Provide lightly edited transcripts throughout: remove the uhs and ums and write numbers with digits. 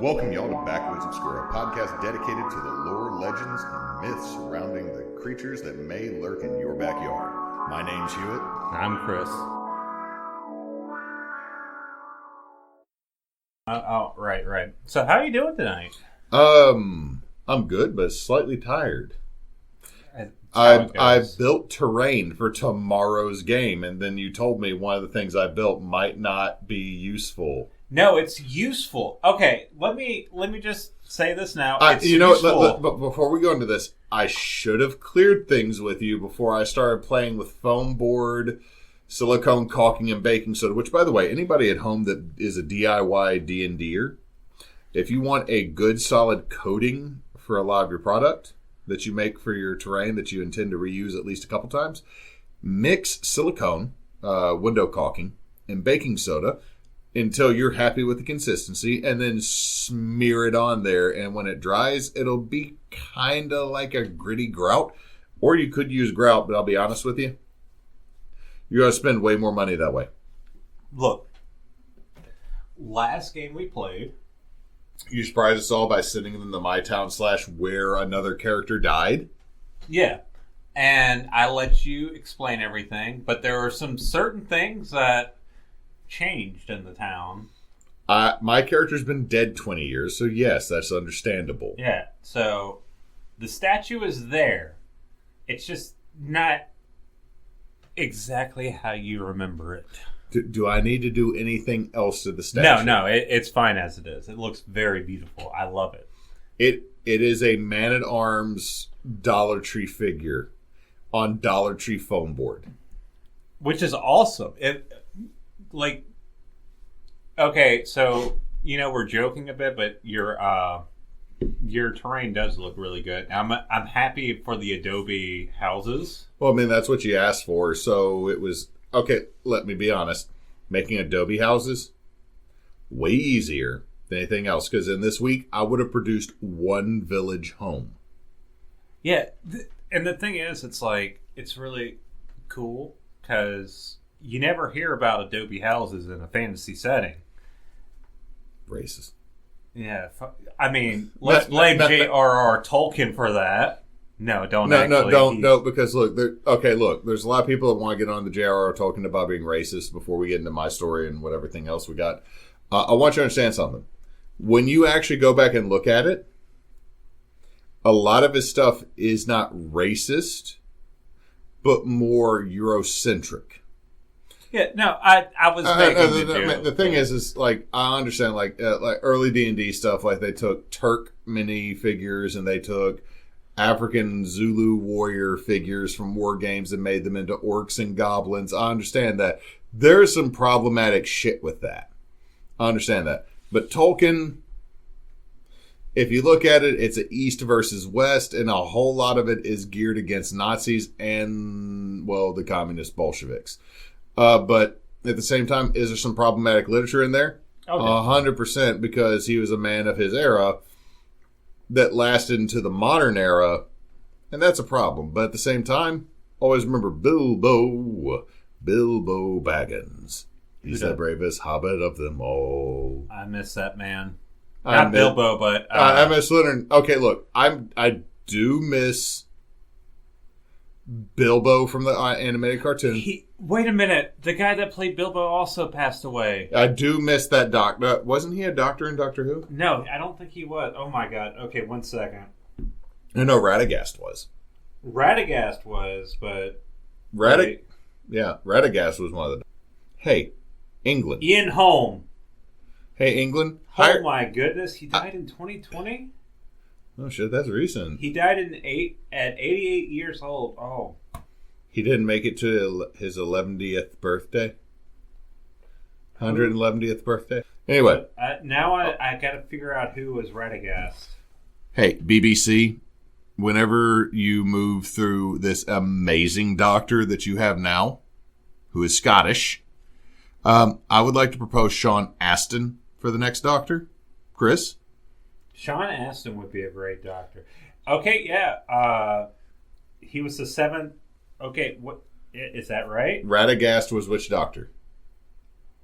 welcome y'all to Backwoods Obscura, a podcast dedicated to the lore, legends, and myths surrounding the creatures that may lurk in your backyard. My name's Hewitt. I'm Chris. Right. So how are you doing tonight? I'm good, but slightly tired. I built terrain for tomorrow's game, and then you told me one of the things I built might not be useful. No, it's useful. Okay, let me just say this now. But before we go into this, I should have cleared things with you before I started playing with foam board, silicone caulking, and baking soda. Which, by the way, anybody at home that is a DIY D&Der, if you want a good solid coating for a lot of your product that you make for your terrain that you intend to reuse at least a couple times, mix silicone, window caulking, and baking soda until you're happy with the consistency, and then smear it on there. And when it dries, it'll be kind of like a gritty grout. Or you could use grout, but I'll be honest with you, you're going to spend way more money that way. Look, last game we played, you surprised us all by sitting in the My Town / where another character died? Yeah. And I let you explain everything, but there were some certain things that changed in the town. My character's been dead 20 years, so yes, that's understandable. Yeah, so the statue is there. It's just not exactly how you remember it. Do I need to do anything else to the statue? No, it's fine as it is. It looks very beautiful. I love it. It is a Man-at-Arms Dollar Tree figure on Dollar Tree foam board. Which is awesome. Okay, so, we're joking a bit, but your terrain does look really good. I'm happy for the adobe houses. Well, I mean, that's what you asked for, so it was... Okay, let me be honest. Making adobe houses, way easier than anything else, because in this week, I would have produced one village home. Yeah, and the thing is, it's really cool, because you never hear about adobe houses in a fantasy setting. Racist. Yeah, I mean, let's blame J.R.R. Tolkien for that. No, don't. No, because look, there's a lot of people that want to get on the J.R.R. Tolkien about being racist before we get into my story and whatever thing else we got. I want you to understand something. When you actually go back and look at it, a lot of his stuff is not racist, but more Eurocentric. Yeah, no, I was making the thing is like, I understand like early D&D stuff, like they took Turk mini figures and they took African Zulu warrior figures from war games and made them into orcs and goblins. I understand that. There's some problematic shit with that. I understand that. But Tolkien, if you look at it, it's an East versus West, and a whole lot of it is geared against Nazis and, well, the communist Bolsheviks. But at the same time, is there some problematic literature in there? Okay. 100%, because he was a man of his era that lasted into the modern era, and that's a problem. But at the same time, always remember Bilbo Baggins. He's the bravest hobbit of them all. I miss that man. Not Bilbo, but... I miss Leonard. Okay, look, I do miss Bilbo from the animated cartoon. Wait a minute. The guy that played Bilbo also passed away. I do miss that doctor. Wasn't he a doctor in Doctor Who? No, I don't think he was. Oh my god. Okay, 1 second. No, Radagast was. Radagast was, but... Radagast was one of the... Hey, England. Ian Holm. Hey, England. Oh my goodness, he died in 2020? Oh shit, that's recent. He died at 88 years old. Oh. He didn't make it to his 11th birthday. 111th birthday. Anyway. Now I got to figure out who was Radagast. Hey, BBC, whenever you move through this amazing doctor that you have now, who is Scottish, I would like to propose Sean Astin for the next doctor. Chris? Sean Astin would be a great doctor. Okay, yeah. He was the 7th. Okay, what is that right? Radagast was which doctor?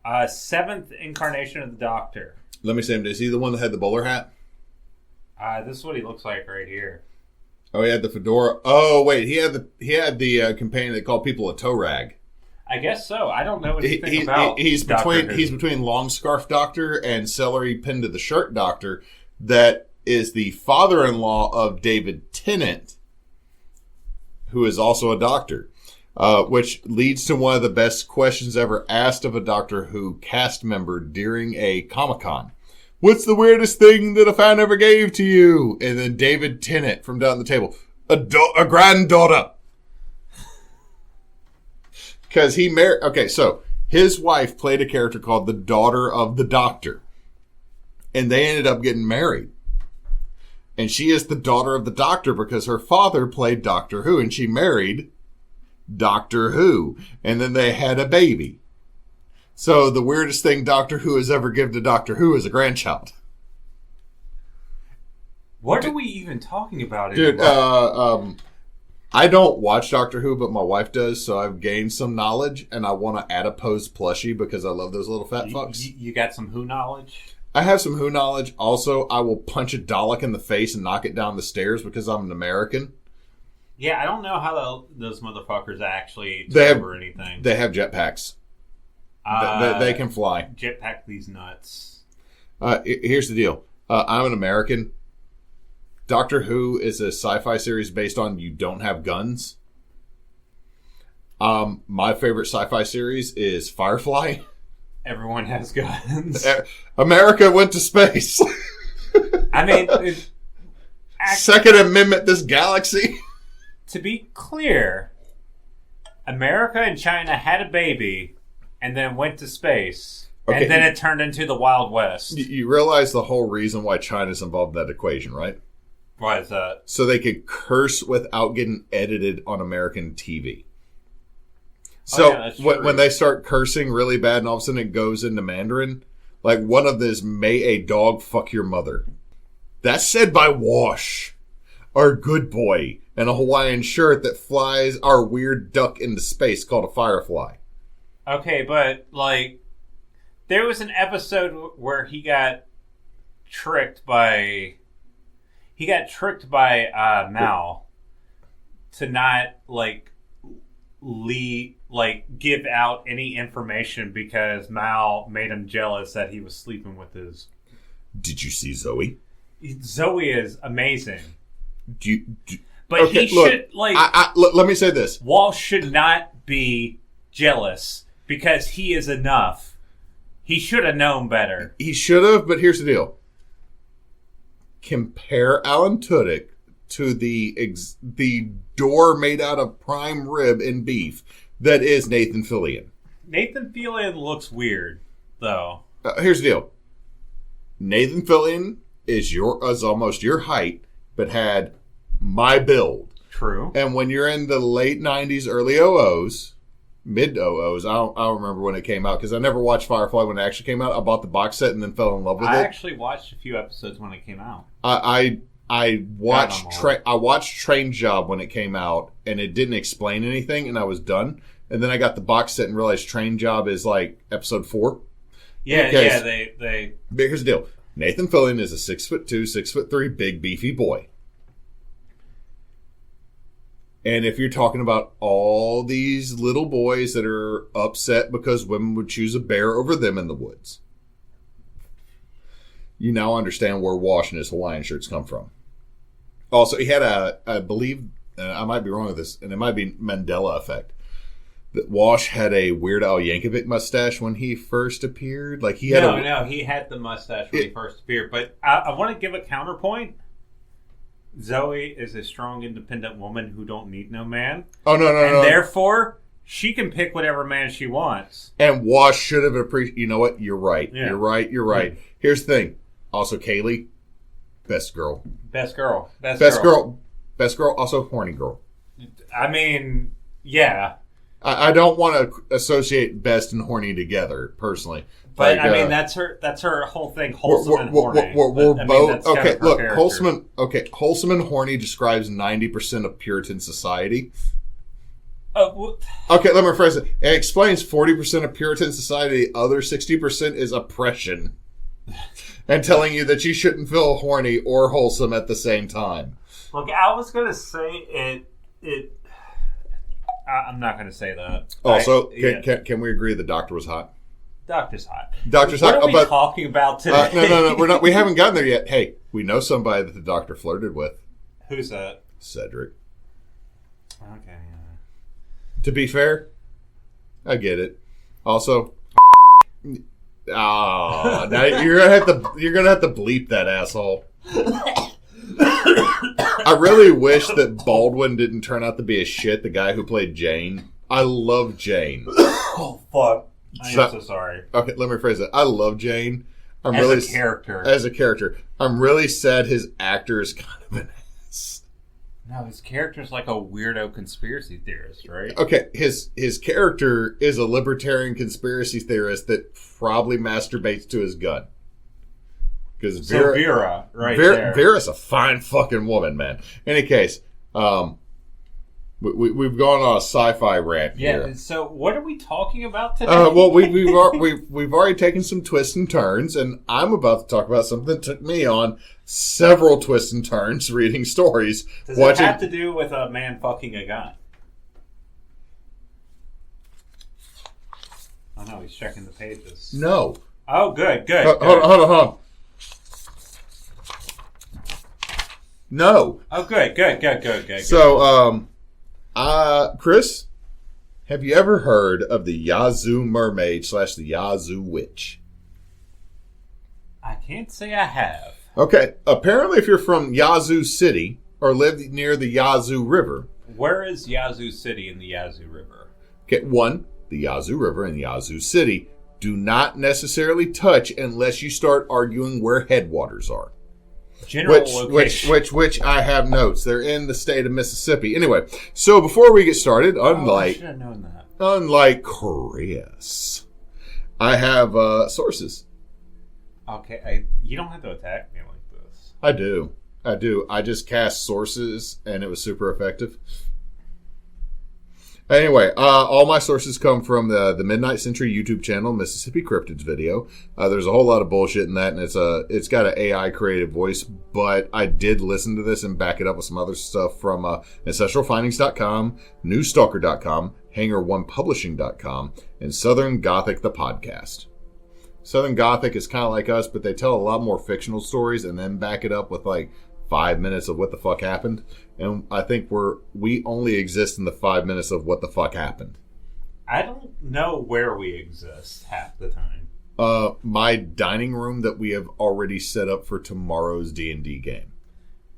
7th incarnation of the Doctor. Let me see him. Is he the one that had the bowler hat? This is what he looks like right here. Oh, he had the fedora. Oh, wait, he had the companion that called people a toe rag. I guess so. I don't know anything about. He's between long scarf doctor and celery pinned to the shirt doctor. That is the father-in-law of David Tennant, who is also a doctor. Which leads to one of the best questions ever asked of a Doctor Who cast member during a Comic-Con. What's the weirdest thing that a fan ever gave to you? And then David Tennant from down the table. A granddaughter. Because he married... Okay, so his wife played a character called the daughter of the Doctor. And they ended up getting married. And she is the daughter of the Doctor because her father played Doctor Who. And she married Doctor Who. And then they had a baby. So the weirdest thing Doctor Who has ever given to Doctor Who is a grandchild. What are we even talking about? Dude, I don't watch Doctor Who, but my wife does, so I've gained some knowledge, and I want to adipose plushie because I love those little fat fucks. You got some Who knowledge? I have some Who knowledge. Also, I will punch a Dalek in the face and knock it down the stairs because I'm an American. Yeah, I don't know how those motherfuckers actually or anything. They have jetpacks. They can fly. Jetpack these nuts. Here's the deal. I'm an American. Doctor Who is a sci-fi series based on you don't have guns. My favorite sci-fi series is Firefly. Everyone has guns. America went to space. I mean... Second Amendment this galaxy. To be clear, America and China had a baby... and then went to space. Okay. And then it turned into the Wild West. You realize the whole reason why China's involved in that equation, right? Why is that? So they could curse without getting edited on American TV. So when they start cursing really bad and all of a sudden it goes into Mandarin, like one of this, may a dog fuck your mother. That's said by Wash, our good boy, in a Hawaiian shirt that flies our weird duck into space called a firefly. Okay, but, like, there was an episode where he got tricked by Mal to not, give out any information because Mal made him jealous that he was sleeping with his... Did you see Zoe? Zoe is amazing. But okay, he look, should, let me say this. Walsh should not be jealous. Because he is enough. He should have known better. He should have, but here's the deal. Compare Alan Tudyk to the door made out of prime rib and beef that is Nathan Fillion. Nathan Fillion looks weird, though. Here's the deal. Nathan Fillion is almost your height, but had my build. True. And when you're in the late 90s, early 00s... mid 00s. I don't remember when it came out because I never watched Firefly when it actually came out. I bought the box set and then fell in love with it. I actually watched a few episodes when it came out. I watched Train Job when it came out and it didn't explain anything and I was done. And then I got the box set and realized Train Job is like episode 4. Yeah, they. But here's the deal: Nathan Fillion is a 6'2", 6'3", big beefy boy. And if you're talking about all these little boys that are upset because women would choose a bear over them in the woods, you now understand where Wash and his Hawaiian shirts come from. Also, he had I believe, I might be wrong with this, and it might be Mandela effect, that Wash had a Weird Al Yankovic mustache when he first appeared. Like he had No, he had the mustache when he first appeared. But I want to give a counterpoint. Zoe is a strong, independent woman who don't need no man. Oh, no. And therefore, she can pick whatever man she wants. And Wash should have appreciated... You know what? You're right. Yeah. You're right. Mm-hmm. Here's the thing. Also, Kaylee, best girl. Best girl. Also, horny girl. I mean, yeah. I don't want to associate best and horny together, personally. But I mean, that's her whole thing. Wholesome and horny. We're both okay. Look, wholesome. Okay, wholesome and horny describes 90% of Puritan society. Okay, let me rephrase it. It explains 40% of Puritan society. The other 60% is oppression. and telling you that you shouldn't feel horny or wholesome at the same time. Look, I was going to say it. I'm not going to say that. Also, can we agree the doctor was hot? Doctor's hot. Doctor's hot. What are we talking about today? No. We're not. We haven't gotten there yet. Hey, we know somebody that the doctor flirted with. Who's that? Cedric. Okay. To be fair, I get it. Also, now you're gonna have to bleep that asshole. I really wish that Baldwin didn't turn out to be a shit. The guy who played Jane. I love Jane. Oh fuck. I am so sorry. Okay, let me rephrase that. I love Jane. As a character. I'm really sad his actor is kind of an ass. No, his character's like a weirdo conspiracy theorist, right? Okay, his character is a libertarian conspiracy theorist that probably masturbates to his gun. Because Vera, there. Vera's a fine fucking woman, man. In any case, we've gone on a sci-fi rant here. Yeah. So, what are we talking about today? Well, we've already taken some twists and turns, and I'm about to talk about something that took me on several twists and turns reading stories. Does it have to do with a man fucking a gun? Oh no, he's checking the pages. No. Oh, good. Hold on. No. Oh, good. So, Chris, have you ever heard of the Yazoo Mermaid / the Yazoo Witch? I can't say I have. Okay. Apparently, if you're from Yazoo City or live near the Yazoo River. Where is Yazoo City in the Yazoo River? Okay, the Yazoo River and Yazoo City do not necessarily touch unless you start arguing where headwaters are. Which I have notes. They're in the state of Mississippi. Anyway, so before we get started, I should have known that. Unlike Chris, I have sources. Okay, you don't have to attack me like this. I do. I just cast sources, and it was super effective. Anyway, all my sources come from the Midnight Century YouTube channel, Mississippi Cryptids video. There's a whole lot of bullshit in that, and it's got an AI created voice, but I did listen to this and back it up with some other stuff from AncestralFindings.com, NewsStalker.com, HangerOnePublishing.com, and Southern Gothic, the podcast. Southern Gothic is kind of like us, but they tell a lot more fictional stories and then back it up with like 5 minutes of what the fuck happened. And I think we only exist in the 5 minutes of what the fuck happened. I don't know where we exist half the time. My dining room that we have already set up for tomorrow's D&D game.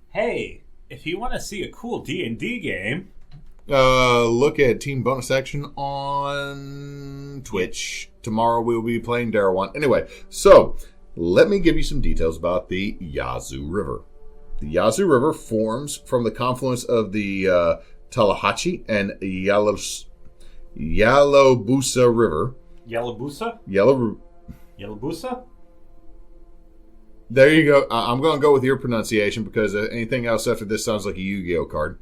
Hey, if you want to see a cool D&D game, look at Team Bonus Action on Twitch. Tomorrow we'll be playing Darrell. Anyway, so let me give you some details about the Yazoo River. The Yazoo River forms from the confluence of the Tallahatchie and Yallaboosa River. Yallaboosa? Yallaboosa? There you go. I'm going to go with your pronunciation because anything else after this sounds like a Yu-Gi-Oh card.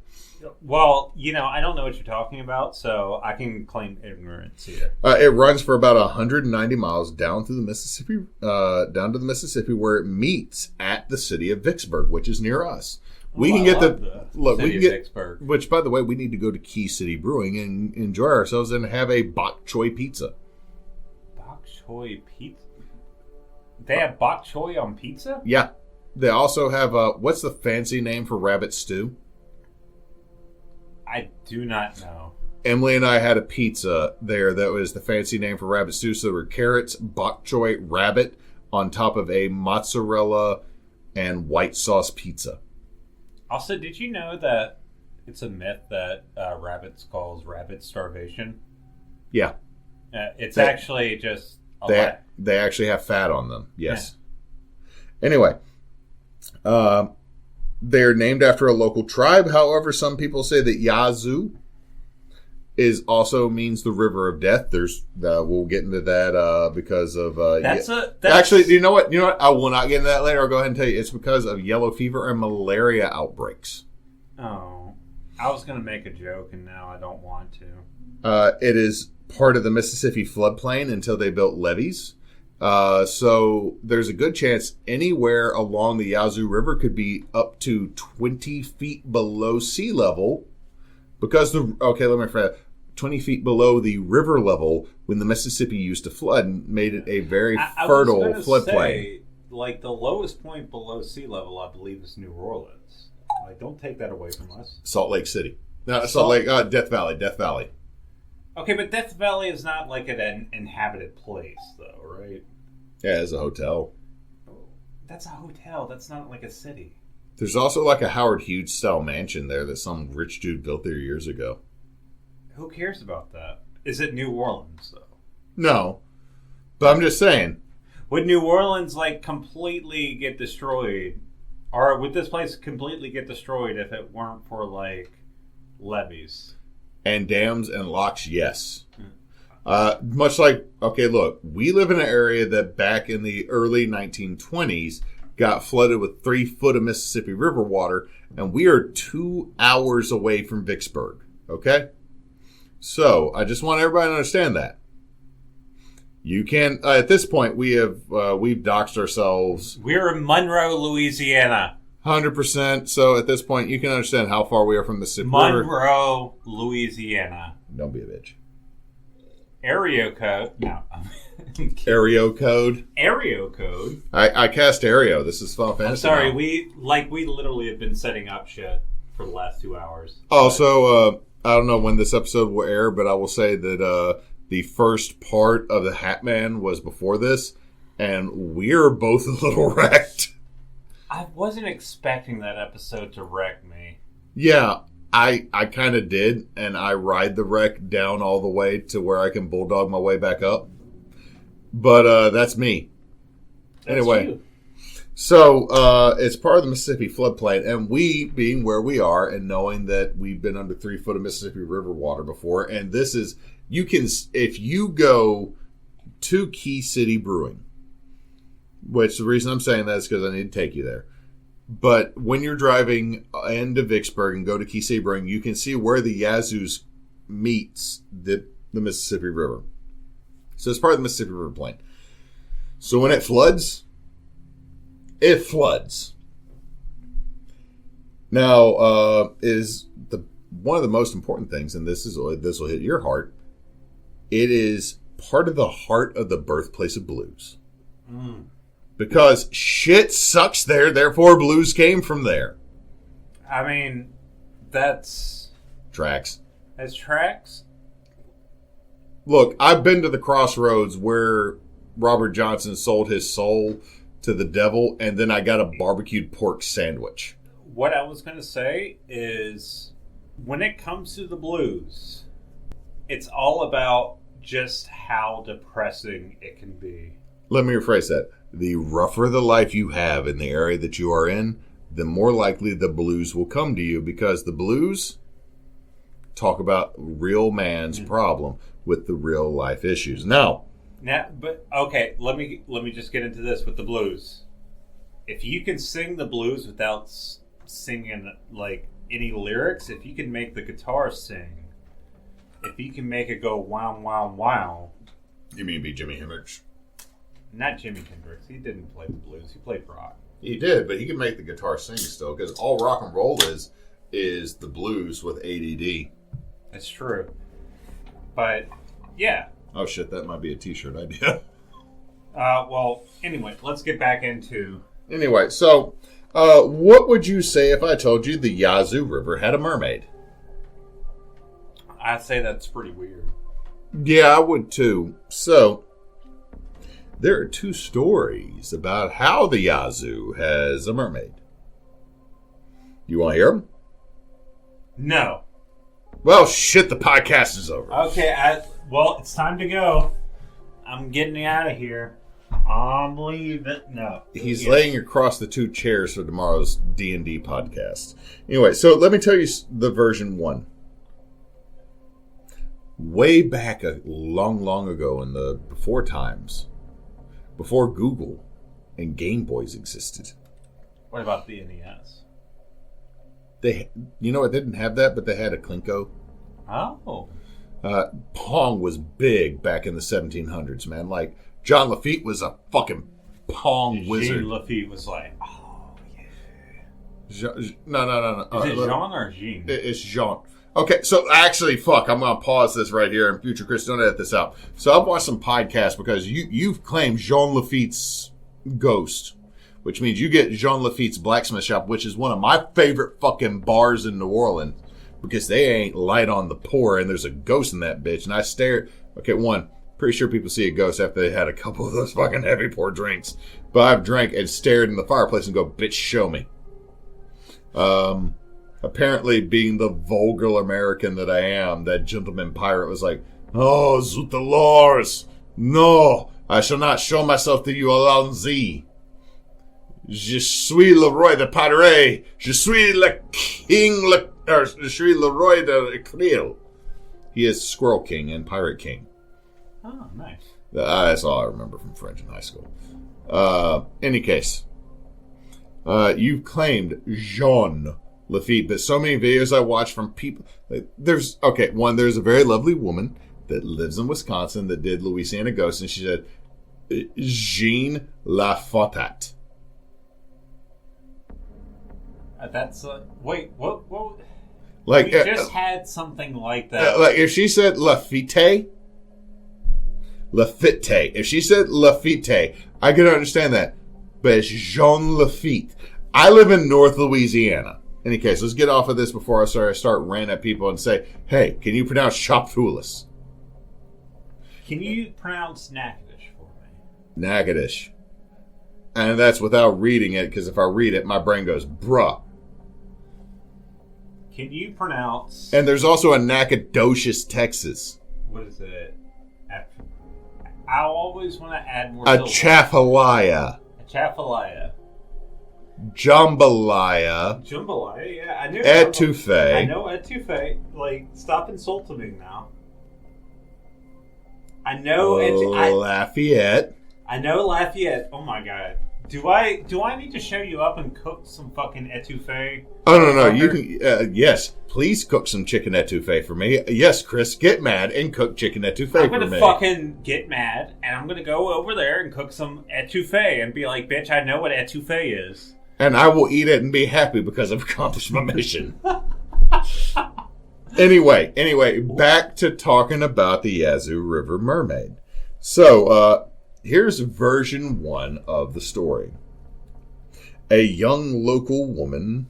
Well, I don't know what you're talking about, so I can claim ignorance here. It runs for about 190 miles down through the Mississippi, down to the Mississippi, where it meets at the city of Vicksburg, which is near us. We can get Vicksburg. Which, by the way, we need to go to Key City Brewing and enjoy ourselves and have a bok choy pizza. Bok choy pizza? They have bok choy on pizza? Yeah. They also have what's the fancy name for rabbit stew? I do not know. Emily and I had a pizza there that was the fancy name for rabbit stew. So there were carrots, bok choy, rabbit on top of a mozzarella and white sauce pizza. Also, did you know that it's a myth that rabbits cause rabbit starvation? Yeah. It's actually just a lie. They actually have fat on them. Yes. Yeah. Anyway. They're named after a local tribe. However, some people say that Yazoo also means the river of death. We'll get into that because of actually. You know what? I will not get into that later. I'll go ahead and tell you. It's because of yellow fever and malaria outbreaks. Oh, I was going to make a joke, and now I don't want to. It is part of the Mississippi floodplain until they built levees. So there's a good chance anywhere along the Yazoo River could be up to 20 feet below sea level because let me rephrase that. 20 feet below the river level when the Mississippi used to flood and made it a very fertile floodplain. Like the lowest point below sea level, I believe, is New Orleans. Like, don't take that away from us. Salt Lake City. No, Death Valley. Okay, but Death Valley is not like an inhabited place, though, right? Yeah, it's a hotel. That's a hotel. That's not like a city. There's also like a Howard Hughes style mansion there that some rich dude built there years ago. Who cares about that? Is it New Orleans, though? No. But I'm just saying. Would New Orleans, like, completely get destroyed? Or would this place completely get destroyed if it weren't for, like, levees? And dams and locks, yes. Much like, okay, look, we live in an area that back in the early 1920s got flooded with 3 foot of Mississippi River water, and we are 2 hours away from Vicksburg, okay? So, I just want everybody to understand that. You can, at this point, we've doxed ourselves. We're in Monroe, Louisiana. 100%. So, at this point, you can understand how far we are from the Mississippi River. Monroe, Louisiana. Don't be a bitch. Area code. No. Aereo code. Aereo code. I cast Aereo. This is Final Fantasy. I'm sorry, we literally have been setting up shit for the last 2 hours. Oh, so I don't know when this episode will air, but I will say that the first part of the Hat Man was before this, and we're both a little wrecked. I wasn't expecting that episode to wreck me. Yeah, I kind of did, and I ride the wreck down all the way to where I can bulldog my way back up. But that's me. Anyway, you. So it's part of the Mississippi floodplain, and we, being where we are and knowing that we've been under 3 foot of Mississippi River water before, and this is, you can, if you go to Key City Brewing, which the reason I'm saying that is because I need to take you there. But when you're driving into Vicksburg and go to Key City Brewing, you can see where the Yazoo's meets the Mississippi River. So it's part of the Mississippi River plain. So when it floods, it floods. Now, is one of the most important things, and this will hit your heart. It is part of the heart of the birthplace of blues. Because shit sucks there, therefore blues came from there. I mean, that's... Tracks. That's tracks? Look, I've been to the crossroads where Robert Johnson sold his soul to the devil, and then I got a barbecued pork sandwich. What I was going to say is, when it comes to the blues, it's all about just how depressing it can be. Let me rephrase that. The rougher the life you have in the area that you are in, the more likely the blues will come to you, because the blues talk about real man's problem with the real life issues. Now, but okay, let me just get into this with the blues. If you can sing the blues without singing like any lyrics, if you can make the guitar sing, if you can make it go wow wow wow. You mean be Jimi Hendrix? Not Jimi Hendrix. He didn't play the blues. He played rock. He did, but he can make the guitar sing still, because all rock and roll is the blues with ADD. That's true. But, yeah. Oh, shit, that might be a t-shirt idea. Well, anyway, let's get back into... Anyway, so, what would you say if I told you the Yazoo River had a mermaid? I'd say that's pretty weird. Yeah, I would too. So... there are 2 stories about how the Yazoo has a mermaid. You want to hear them? No. Well, shit, the podcast is over. Okay, well, it's time to go. I'm getting out of here. I'm leaving. No. He's laying across the 2 chairs for tomorrow's D&D podcast. Anyway, so let me tell you the version 1. Way back a long ago in the before times... before Google and Game Boys existed. What about the NES? They didn't have that, but they had a Klinko. Oh. Pong was big back in the 1700s, man. Like, John Lafitte was a fucking Pong wizard. Jean Lafitte was like, oh, yeah. No. Is it Jean or Jean? It's Jean. Okay, so actually, fuck, I'm going to pause this right here, and future Chris, don't edit this out. So I've watched some podcasts because you've claimed Jean Lafitte's ghost, which means you get Jean Lafitte's blacksmith shop, which is one of my favorite fucking bars in New Orleans, because they ain't light on the pour, and there's a ghost in that bitch. And I stared. Okay, one, pretty sure people see a ghost after they had a couple of those fucking heavy pour drinks. But I've drank and stared in the fireplace and go, bitch, show me. Apparently, being the vulgar American that I am, that gentleman pirate was like, "Oh, zut the lors! No, I shall not show myself to you alone. Je suis le roi de pirate. Je suis le king, je suis le roi de krill." He is Squirrel King and Pirate King. Oh, nice. That's all I remember from French in high school. Any case, you've claimed Jean Lafitte, but so many videos I watch from people. There's a very lovely woman that lives in Wisconsin that did Louisiana Ghosts, and she said Jean Lafitte. That's wait, what? Like we just had something like that. Like if she said Lafitte. If she said Lafitte, I could understand that, but it's Jean Lafitte. I live in North Louisiana. In any case, let's get off of this before I start ranting at people and say, hey, can you pronounce Shopfulis? Can you pronounce Natchitoches for me? Natchitoches. And that's without reading it, because if I read it, my brain goes, bruh. Can you pronounce... And there's also a Nacogdoches, Texas. What is it? I always want to add more... Atchafalaya. Jambalaya. Yeah. I knew Etouffee. I know etouffee. Like, stop insulting me now. I know Lafayette. I know Lafayette. Oh my god. Do I need to show you up and cook some fucking etouffee? Oh no! You can. Yes, please cook some chicken etouffee for me. Yes, Chris, get mad and cook chicken etouffee for me. I'm gonna fucking get mad and I'm gonna go over there and cook some etouffee and be like, bitch, I know what etouffee is. And I will eat it and be happy because I've accomplished my mission. Anyway, back to talking about the Yazoo River Mermaid. So, here's version 1 of the story. A young local woman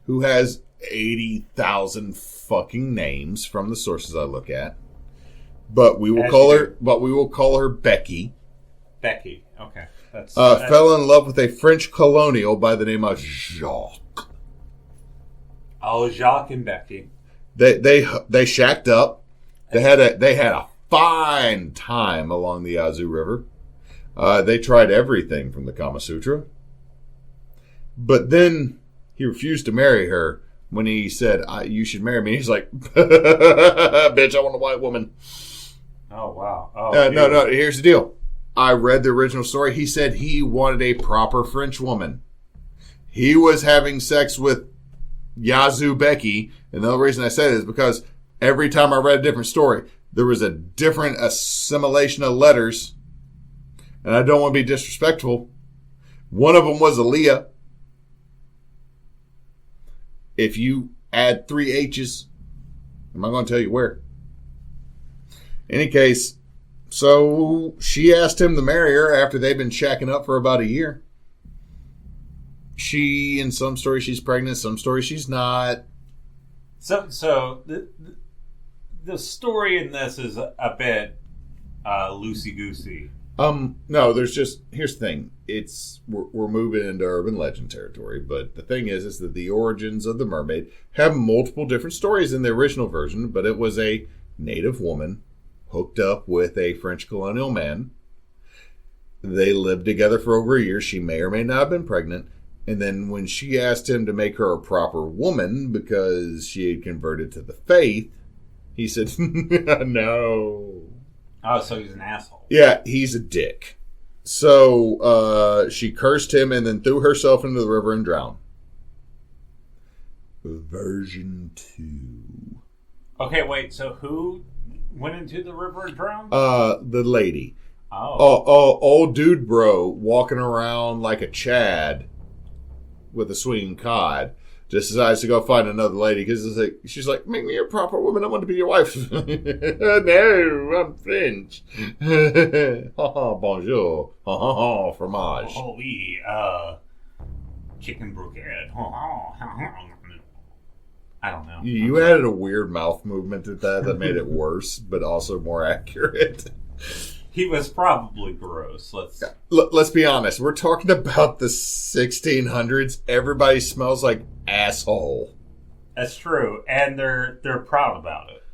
who has 80,000 fucking names from the sources I look at, but we will call her Becky. Becky, okay. That's fell in love with a French colonial by the name of Jacques. Oh, Jacques and Becky. They shacked up. They had a fine time along the Yazoo River. They tried everything from the Kama Sutra. But then he refused to marry her when he said, you should marry me. He's like, bitch, I want a white woman. Oh, wow. Oh, no, here's the deal. I read the original story. He said he wanted a proper French woman. He was having sex with Yazoo Becky, and the only reason I said it is because every time I read a different story, there was a different assimilation of letters, and I don't want to be disrespectful. One of them was Aaliyah. If you add 3 H's, I'm not going to tell you where. In any case, so she asked him to marry her after they've been shacking up for about a year. In some stories she's pregnant, some stories she's not. So the story in this is a bit loosey-goosey. No, here's the thing. We're moving into urban legend territory, but the thing is that the origins of the mermaid have multiple different stories in the original version, but it was a native woman hooked up with a French colonial man. They lived together for over a year. She may or may not have been pregnant. And then when she asked him to make her a proper woman because she had converted to the faith, he said, no. Oh, so he's an asshole. Yeah, he's a dick. So she cursed him and then threw herself into the river and drowned. Version 2. Okay, wait, so who went into the river and drowned? The lady. Old dude bro walking around like a Chad with a swinging cod just decides to go find another lady because she's like, make me a proper woman. I want to be your wife. No, I'm French. Bonjour. Fromage. Oh, oui. Chicken broquette. I don't know. You added a weird mouth movement to that made it worse, but also more accurate. He was probably gross. Let's be honest. We're talking about the 1600s. Everybody smells like asshole. That's true, and they're proud about it.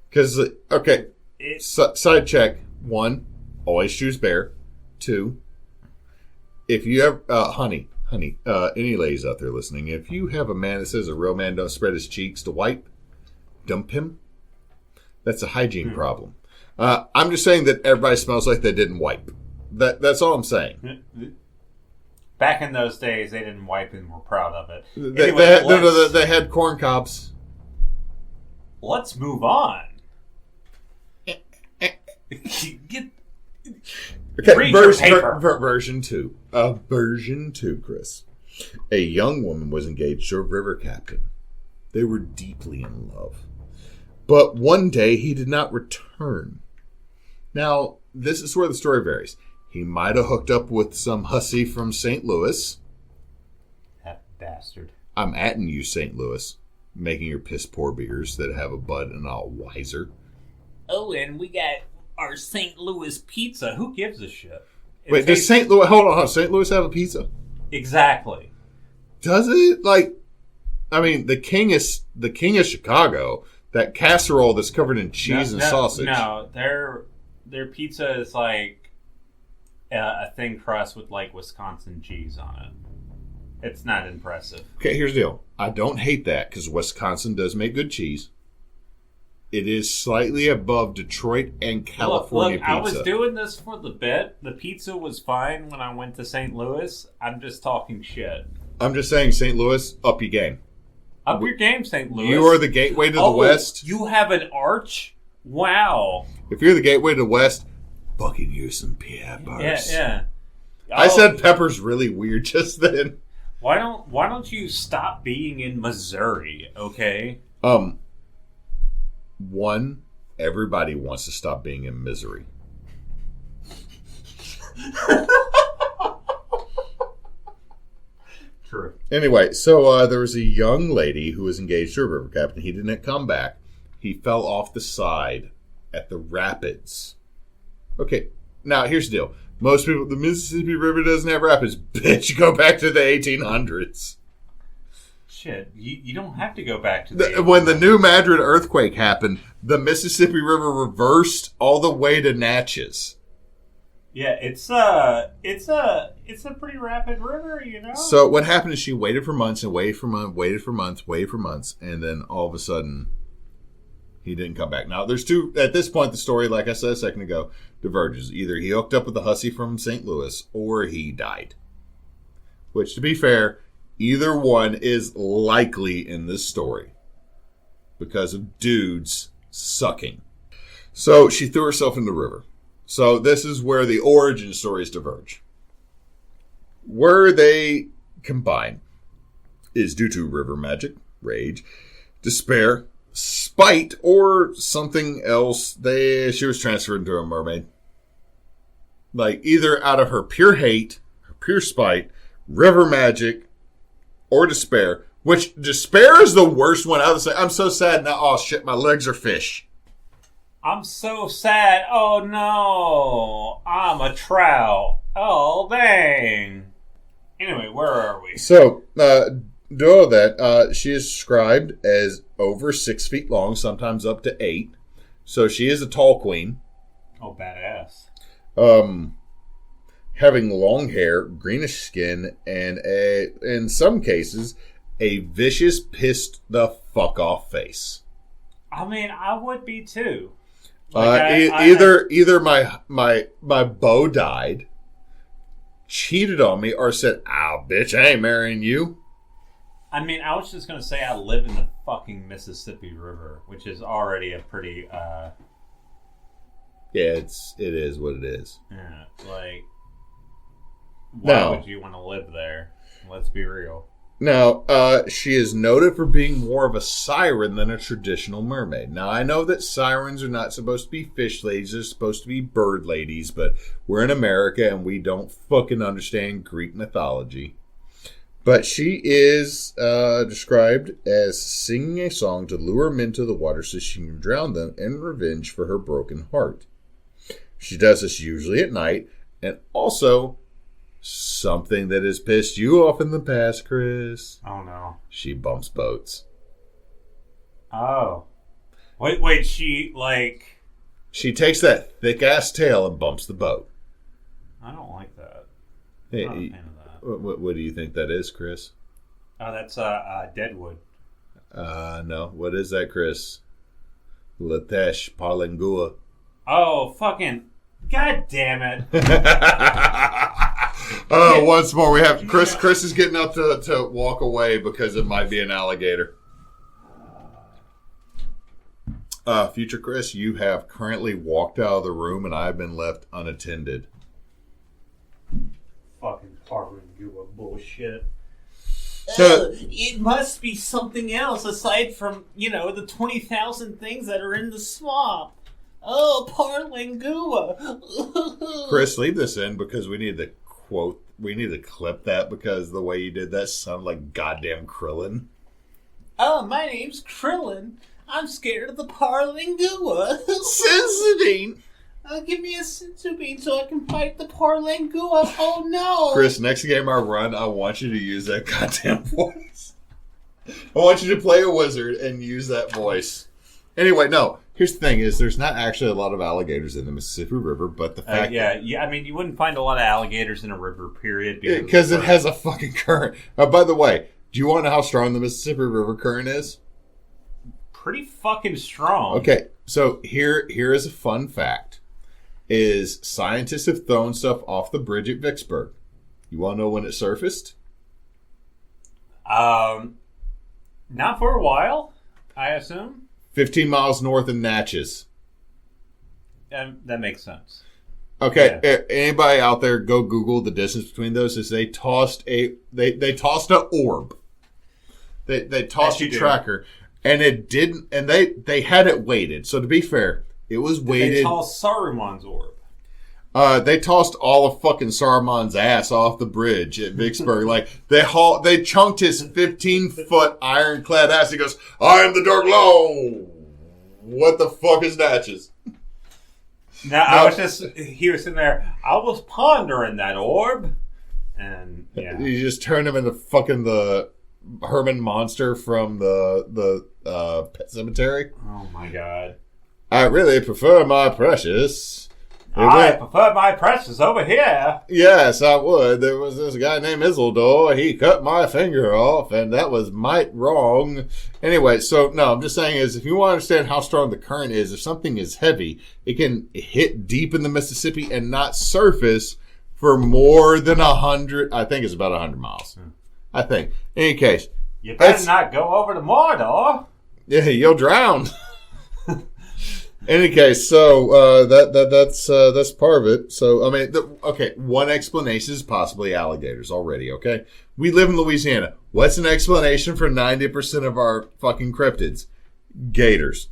Because okay, side check: 1, always choose bare. 2, if you have honey, any ladies out there listening, if you have a man that says a real man don't spread his cheeks to wipe, dump him. That's a hygiene problem. I'm just saying that everybody smells like they didn't wipe. That's all I'm saying. Back in those days, they didn't wipe and were proud of it. They had corn cobs. Let's move on. Okay, version 2. Version 2, Chris. A young woman was engaged to a river captain. They were deeply in love. But one day he did not return. Now, this is where the story varies. He might have hooked up with some hussy from St. Louis. That bastard. I'm atting you, St. Louis, making your piss poor beers that have a bud and all wiser. Oh, and we got our St. Louis pizza. Who gives a shit? Wait, does St. Louis... Hold on. St. Louis have a pizza? Exactly. Does it? Like, I mean, the king of Chicago... That casserole that's covered in cheese and sausage. No, their pizza is like a thin crust with like Wisconsin cheese on it. It's not impressive. Okay, here's the deal. I don't hate that because Wisconsin does make good cheese. It is slightly above Detroit and California pizza. I was doing this for the bit. The pizza was fine when I went to St. Louis. I'm just talking shit. I'm just saying, St. Louis, up your game. Up your game, St. Louis. You are the gateway to the West. You have an arch? Wow. If you're the gateway to the West, fucking use some peppers. Yeah. I said peppers really weird just then. Why don't you stop being in Missouri, okay? One, everybody wants to stop being in misery. True. Anyway, so there was a young lady who was engaged to a river captain. He didn't come back. He fell off the side at the rapids. Okay, now here's the deal. Most people, the Mississippi River doesn't have rapids. Bitch, go back to the 1800s. Shit, you don't have to go back to the when the New Madrid earthquake happened, the Mississippi River reversed all the way to Natchez. Yeah, it's a pretty rapid river, you know. So what happened is she waited for months and waited for months, and then all of a sudden, he didn't come back. Now, there's two at this point. The story, like I said a second ago, diverges. Either he hooked up with the hussy from St. Louis, or he died. Which, to be fair, either one is likely in this story because of dudes sucking. So she threw herself in the river. So this is where the origin stories diverge. Where they combine is due to river magic, rage, despair, spite, or something else. She was transferred into a mermaid. Like either out of her pure hate, her pure spite, river magic, or despair. Which despair is the worst one. I would say, I'm so sad now. Oh shit, my legs are fish. I'm so sad. Oh no, I'm a trout. Oh dang. Anyway, where are we? So, do all that. She is described as over 6 feet long, sometimes up to 8. So she is a tall queen. Oh, badass. Having long hair, greenish skin, and in some cases, a vicious, pissed the fuck off face. I mean, I would be too. Either my beau died, cheated on me, or said, "Ow, bitch, I ain't marrying you." I mean, I was just gonna say I live in the fucking Mississippi River, which is already a pretty Yeah, it is what it is. Yeah, like, why would you want to live there? Let's be real. Now, she is noted for being more of a siren than a traditional mermaid. Now, I know that sirens are not supposed to be fish ladies. They're supposed to be bird ladies, but we're in America and we don't fucking understand Greek mythology. But she is described as singing a song to lure men to the water so she can drown them in revenge for her broken heart. She does this usually at night, and also something that has pissed you off in the past, Chris. Oh, no. She bumps boats. Oh. Wait, she, like... She takes that thick-ass tail and bumps the boat. I don't like that. Hey, I'm not a fan of that. What do you think that is, Chris? Oh, that's deadwood. No. What is that, Chris? Latesh Parlingua. Oh, fucking... God damn it. Once more we have Chris. Chris is getting up to walk away because it might be an alligator. Future Chris, you have currently walked out of the room and I've been left unattended. Fucking Parlingua bullshit. It must be something else aside from, the 20,000 things that are in the swamp. Oh, Parlingua. Chris, leave this in because we need to clip that because the way you did that sounded like goddamn Krillin. Oh, my name's Krillin. I'm scared of the Parlingua. Sensitive. Give me a Sensobean so I can fight the Parlingua. Oh, no. Chris, next game I run, I want you to use that goddamn voice. I want you to play a wizard and use that voice. Anyway, no. Here's the thing: is there's not actually a lot of alligators in the Mississippi River, but the fact, yeah. I mean, you wouldn't find a lot of alligators in a river, period, because it has a fucking current. By the way, do you want to know how strong the Mississippi River current is? Pretty fucking strong. Okay, so here is a fun fact: is scientists have thrown stuff off the bridge at Vicksburg. You want to know when it surfaced? Not for a while, I assume. 15 miles north of Natchez. That makes sense. Okay, yeah. Anybody out there, go Google the distance between those. Is they tossed a orb. They tossed a tracker, and it didn't. And they had it weighted. So to be fair, it was weighted. They tossed Saruman's orb. They tossed all of fucking Saruman's ass off the bridge at Vicksburg. Like they chunked his 15-foot ironclad ass. He goes, "I am the Dark Law." What the fuck is Natchez? Now, he was sitting there. I was pondering that orb, and yeah, you just turned him into fucking the Herman Monster from the Pet Cemetery. Oh my god! I really prefer my precious. I prefer my precious over here. Yes, I would. There was this guy named Isildur. He cut my finger off, and that was might wrong. Anyway, so, no, I'm just saying is if you want to understand how strong the current is, if something is heavy, it can hit deep in the Mississippi and not surface for more than 100, I think it's about 100 miles. I think. In any case. You better not go over to Mordor. Yeah, you'll drown. In any case, so that's part of it. So I mean, one explanation is possibly alligators already. Okay, we live in Louisiana. What's an explanation for 90% of our fucking cryptids? Gators.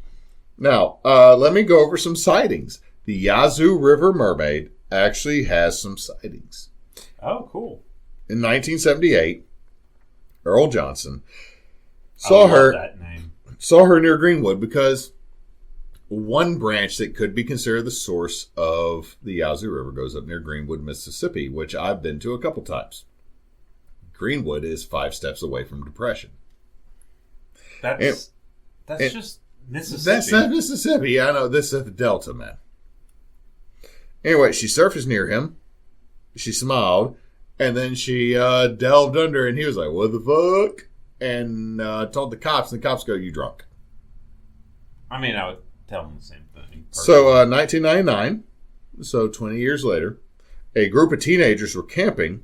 Now, let me go over some sightings. The Yazoo River Mermaid actually has some sightings. Oh, cool! In 1978, Earl Johnson saw her near Greenwood because one branch that could be considered the source of the Yazoo River goes up near Greenwood, Mississippi, which I've been to a couple times. Greenwood is 5 steps away from Depression. That's just Mississippi. That's not Mississippi. I know. This is the Delta, man. Anyway, she surfaced near him. She smiled. And then she delved under, and he was like, "What the fuck?" And told the cops, and the cops go, "You drunk." I mean, I would tell them the same thing. So, 1999, so 20 years later, a group of teenagers were camping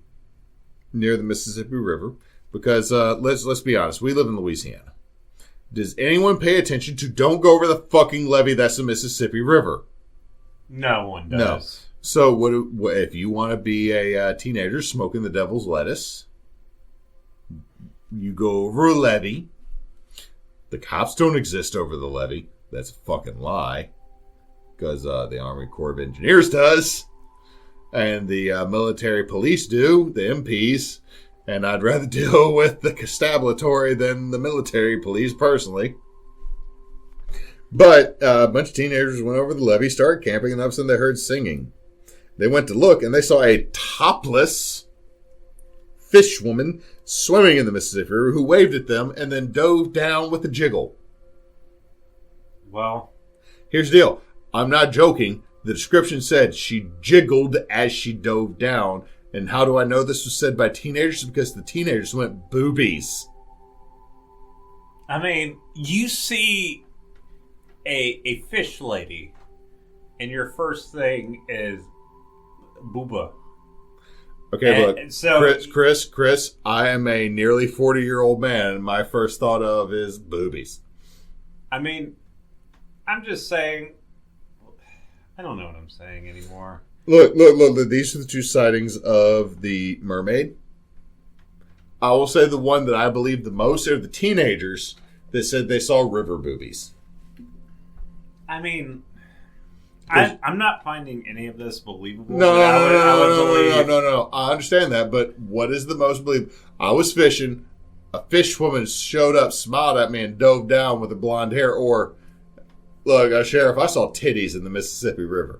near the Mississippi River because, let's be honest, we live in Louisiana. Does anyone pay attention to don't go over the fucking levee that's the Mississippi River? No one No. does. So what if you want to be a teenager smoking the devil's lettuce? You go over a levee. The cops don't exist over the levee. That's a fucking lie. Because the Army Corps of Engineers does. And the military police do. The MPs. And I'd rather deal with the constabulary than the military police personally. But a bunch of teenagers went over the levee, started camping, and all of a sudden they heard singing. They went to look, and they saw a topless fish woman swimming in the Mississippi River who waved at them and then dove down with a jiggle. Well, here's the deal. I'm not joking. The description said she jiggled as she dove down. And how do I know this was said by teenagers? Because the teenagers went boobies. I mean, you see a fish lady, and your first thing is booba. Okay, look, so, Chris, I am a nearly 40-year-old man, and my first thought of is boobies. I mean, I'm just saying, I don't know what I'm saying anymore. Look, these are the two sightings of the mermaid. I will say the one that I believe the most are the teenagers that said they saw river boobies. I mean, I'm not finding any of this believable. No. I understand that, but what is the most believable? I was fishing. A fish woman showed up, smiled at me, and dove down with her blonde hair. Or, look, Sheriff, I saw titties in the Mississippi River.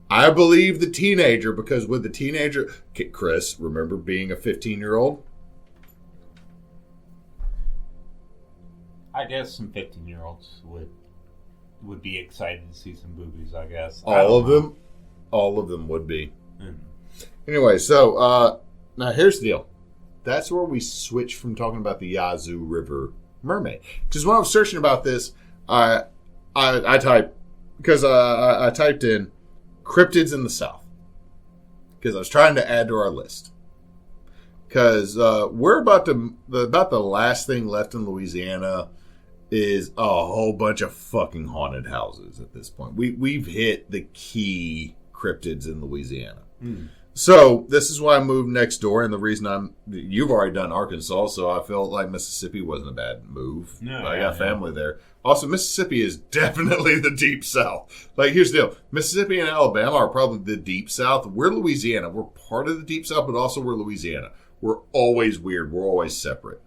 I believe the teenager, because with the teenager... Chris, remember being a 15-year-old? I guess some 15-year-olds would be excited to see some boobies, I guess. All of them would be. Mm. Anyway, so now here's the deal. That's where we switch from talking about the Yazoo River mermaid. Because when I was searching about this, I typed in cryptids in the South. Because I was trying to add to our list. Because we're about the last thing left in Louisiana is a whole bunch of fucking haunted houses at this point. We've hit the key cryptids in Louisiana. Mm. So this is why I moved next door, and the reason you've already done Arkansas, so I felt like Mississippi wasn't a bad move. No, I got family there. Also, Mississippi is definitely the deep South. Like, here's the deal. Mississippi and Alabama are probably the deep South. We're Louisiana. We're part of the deep South, but also we're Louisiana. We're always weird. We're always separate.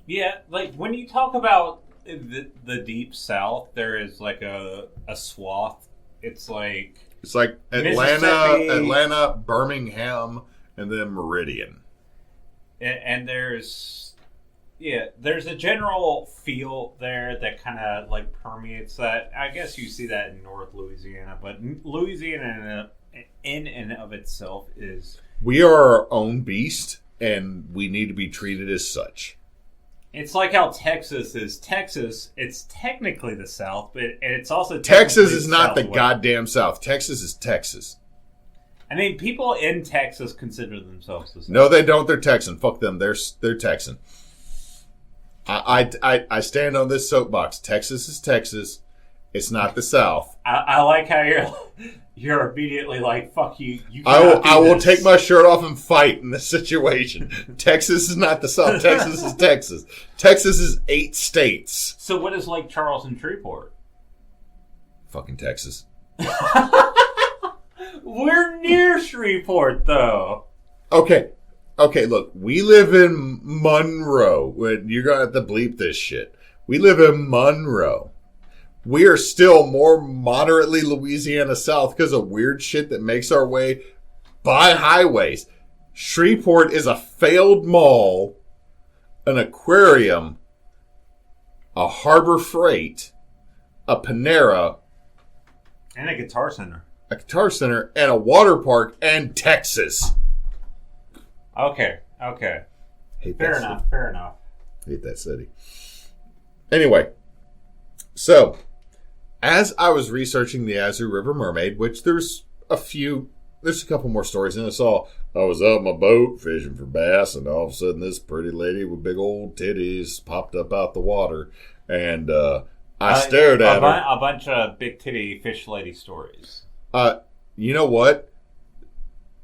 Yeah, like when you talk about the deep South, there is like a swath. It's like Atlanta, Birmingham, and then Meridian. And there's a general feel there that kind of like permeates that. I guess you see that in North Louisiana, but Louisiana in and of itself is... We are our own beast, and we need to be treated as such. It's like how Texas is. Texas, it's technically the South, but it's also... Texas is not the goddamn South. Texas is Texas. I mean, people in Texas consider themselves the South. No, they don't. They're Texan. Fuck them. They're Texan. I stand on this soapbox. Texas is Texas. It's not the South. I like how you're immediately like, fuck you. I will take my shirt off and fight in this situation. Texas is not the South. Texas is Texas. Texas is 8 states. So what is Lake Charles and Shreveport? Fucking Texas. We're near Shreveport, though. Okay, look. We live in Monroe. You're going to have to bleep this shit. We live in Monroe. We are still more moderately Louisiana South because of weird shit that makes our way by highways. Shreveport is a failed mall, an aquarium, a Harbor Freight, a Panera, and a Guitar Center. And a water park, and Texas. Okay. Fair enough. Hate that city. Anyway, so... as I was researching the Yazoo River Mermaid, which there's a couple more stories in it. I was out in my boat fishing for bass, and all of a sudden this pretty lady with big old titties popped up out the water. And I stared at her. A bunch of big titty fish lady stories. You know what?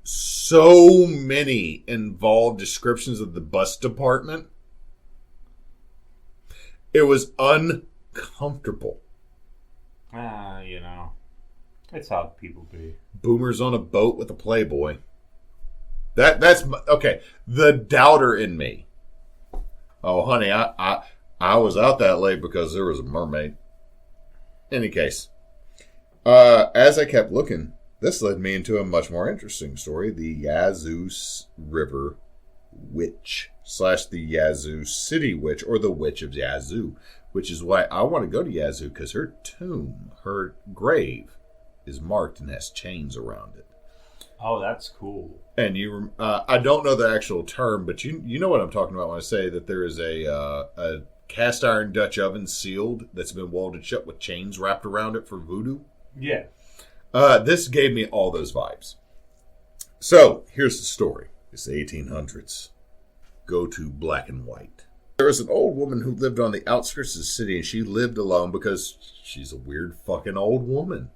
So many involved descriptions of the bus department. It was uncomfortable. You know, it's how people be. Boomers on a boat with a Playboy. That's okay. The doubter in me. Oh, honey, I was out that late because there was a mermaid. Any case, as I kept looking, this led me into a much more interesting story: the Yazoo River Witch / the Yazoo City Witch, or the Witch of Yazoo, which is why I want to go to Yazoo, because her tomb, her grave, is marked and has chains around it. Oh, that's cool. And I don't know the actual term, but you know what I'm talking about when I say that there is a cast iron Dutch oven sealed that's been welded shut with chains wrapped around it for voodoo. Yeah. This gave me all those vibes. So here's the story. It's the 1800s. Go to black and white. There was an old woman who lived on the outskirts of the city, and she lived alone because she's a weird fucking old woman.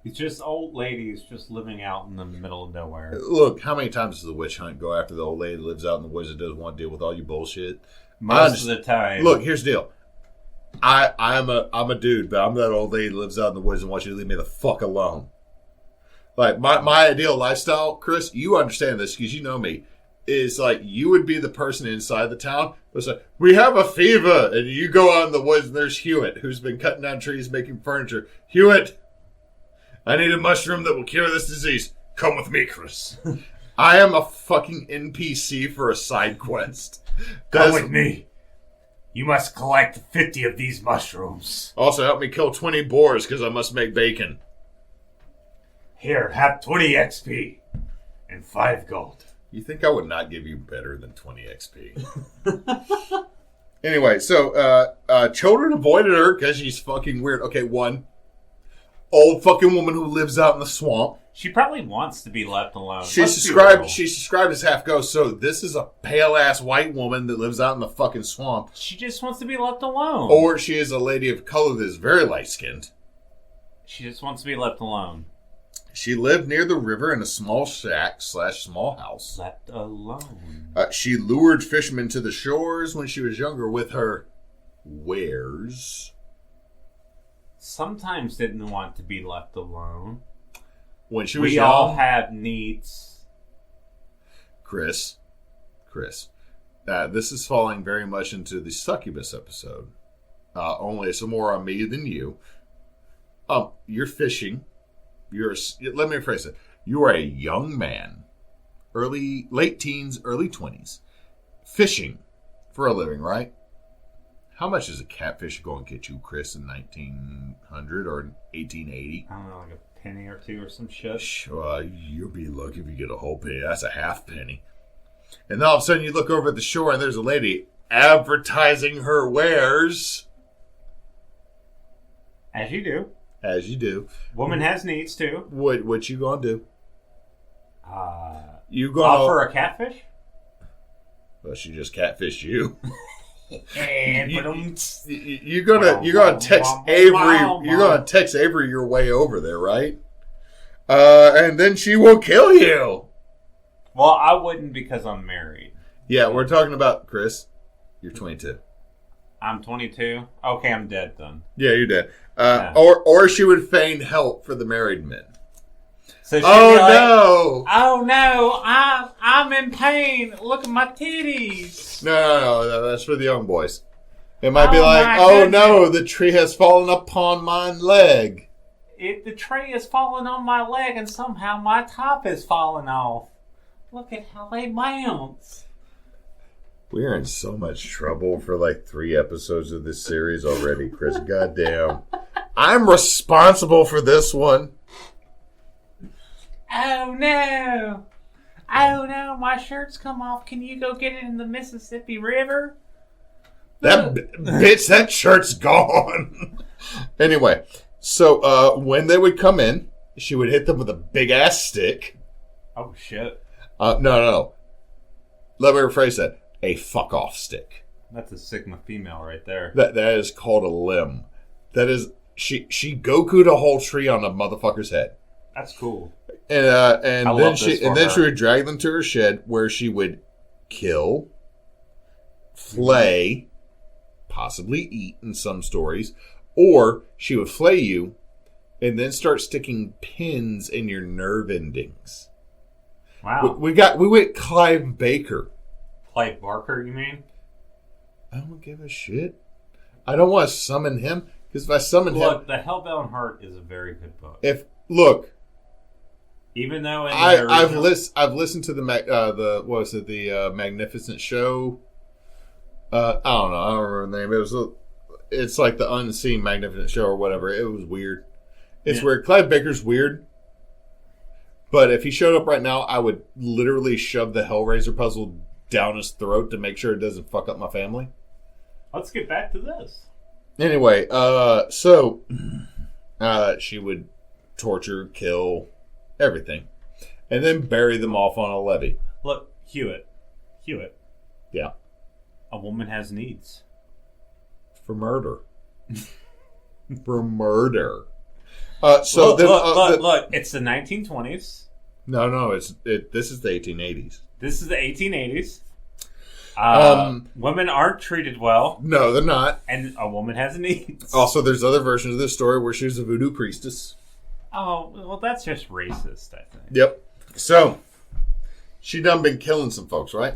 It's just old ladies just living out in the middle of nowhere. Look, how many times does the witch hunt go after the old lady that lives out in the woods that doesn't want to deal with all you bullshit? Most of the time. Look, here's the deal. I'm a dude, but I'm that old lady that lives out in the woods and wants you to leave me the fuck alone. Like, my ideal lifestyle, Chris, you understand this because you know me, is like you would be the person inside the town who's like, we have a fever, and you go out in the woods and there's Hewitt, who's been cutting down trees making furniture. Hewitt, I need a mushroom that will cure this disease. Come with me, Chris. I am a fucking NPC for a side quest. Come with me. You must collect 50 of these mushrooms. Also, help me kill 20 boars because I must make bacon. Here, have 20 XP and 5 gold. You think I would not give you better than 20 XP? Anyway, so children avoided her because she's fucking weird. Okay, one. Old fucking woman who lives out in the swamp. She probably wants to be left alone. She's described as half ghost, so this is a pale-ass white woman that lives out in the fucking swamp. She just wants to be left alone. Or she is a lady of color that is very light-skinned. She just wants to be left alone. She lived near the river in a small shack / small house. Left alone. She lured fishermen to the shores when she was younger with her wares. Sometimes didn't want to be left alone. When she was we young, all have needs. Chris, this is falling very much into the succubus episode. Only it's more on me than you. You're fishing. Let me rephrase it. You are a young man, late teens, early 20s, fishing for a living, right? How much is a catfish going to get you, Chris, in 1900 or 1880? I don't know, like a penny or two or some shit. Sure, you'll be lucky if you get a whole penny. That's a half penny. And then all of a sudden you look over at the shore and there's a lady advertising her wares. As you do. As you do. Woman has needs too. What you gonna do? You gonna offer a catfish? Well, she just catfished you. And you're gonna text Avery. You're gonna text Avery your way over there, right? And then she will kill you. Well, I wouldn't because I'm married. Yeah, we're talking about Chris. You're 22. I'm 22. Okay, I'm dead then. Yeah, you're dead. Yeah. Or she would feign help for the married men. So no! Oh no! I'm in pain. Look at my titties. No, that's for the young boys. It might be like, oh no, the tree has fallen upon my leg. The tree has fallen on my leg, and somehow my top has fallen off. Look at how they bounce. We are in so much trouble for like 3 episodes of this series already, Chris. Goddamn. I'm responsible for this one. Oh no! Oh no, my shirt's come off. Can you go get it in the Mississippi River? Bitch, that shirt's gone. Anyway, so when they would come in, she would hit them with a big ass stick. Oh shit. No. Let me rephrase that. A fuck off stick. That's a Sigma female right there. That is called a limb. That is she Goku'd a whole tree on a motherfucker's head. That's cool. And then she would drag them to her shed where she would kill, flay, possibly eat in some stories, or she would flay you and then start sticking pins in your nerve endings. Wow. We went Clive Baker. Clive Barker, you mean? I don't give a shit. I don't want to summon him because if I summon him, The Hellbound Heart is a very good book. Even though I've listened to the Magnificent Show. I don't know. I don't remember the name. It's like the Unseen Magnificent Show or whatever. It was weird. It's weird. Clive Baker's weird. But if he showed up right now, I would literally shove the Hellraiser puzzle down his throat to make sure it doesn't fuck up my family. Let's get back to this. Anyway, so she would torture, kill, everything, and then bury them off on a levee. Look, Hewitt. Yeah. A woman has needs. For murder. For murder. Look, it's the 1920s. No, this is the 1880s. This is the 1880s. Women aren't treated well. No, they're not. And a woman has needs. Also, there's other versions of this story where she's a voodoo priestess. Oh, well, that's just racist, I think. Yep. So, she done been killing some folks, right?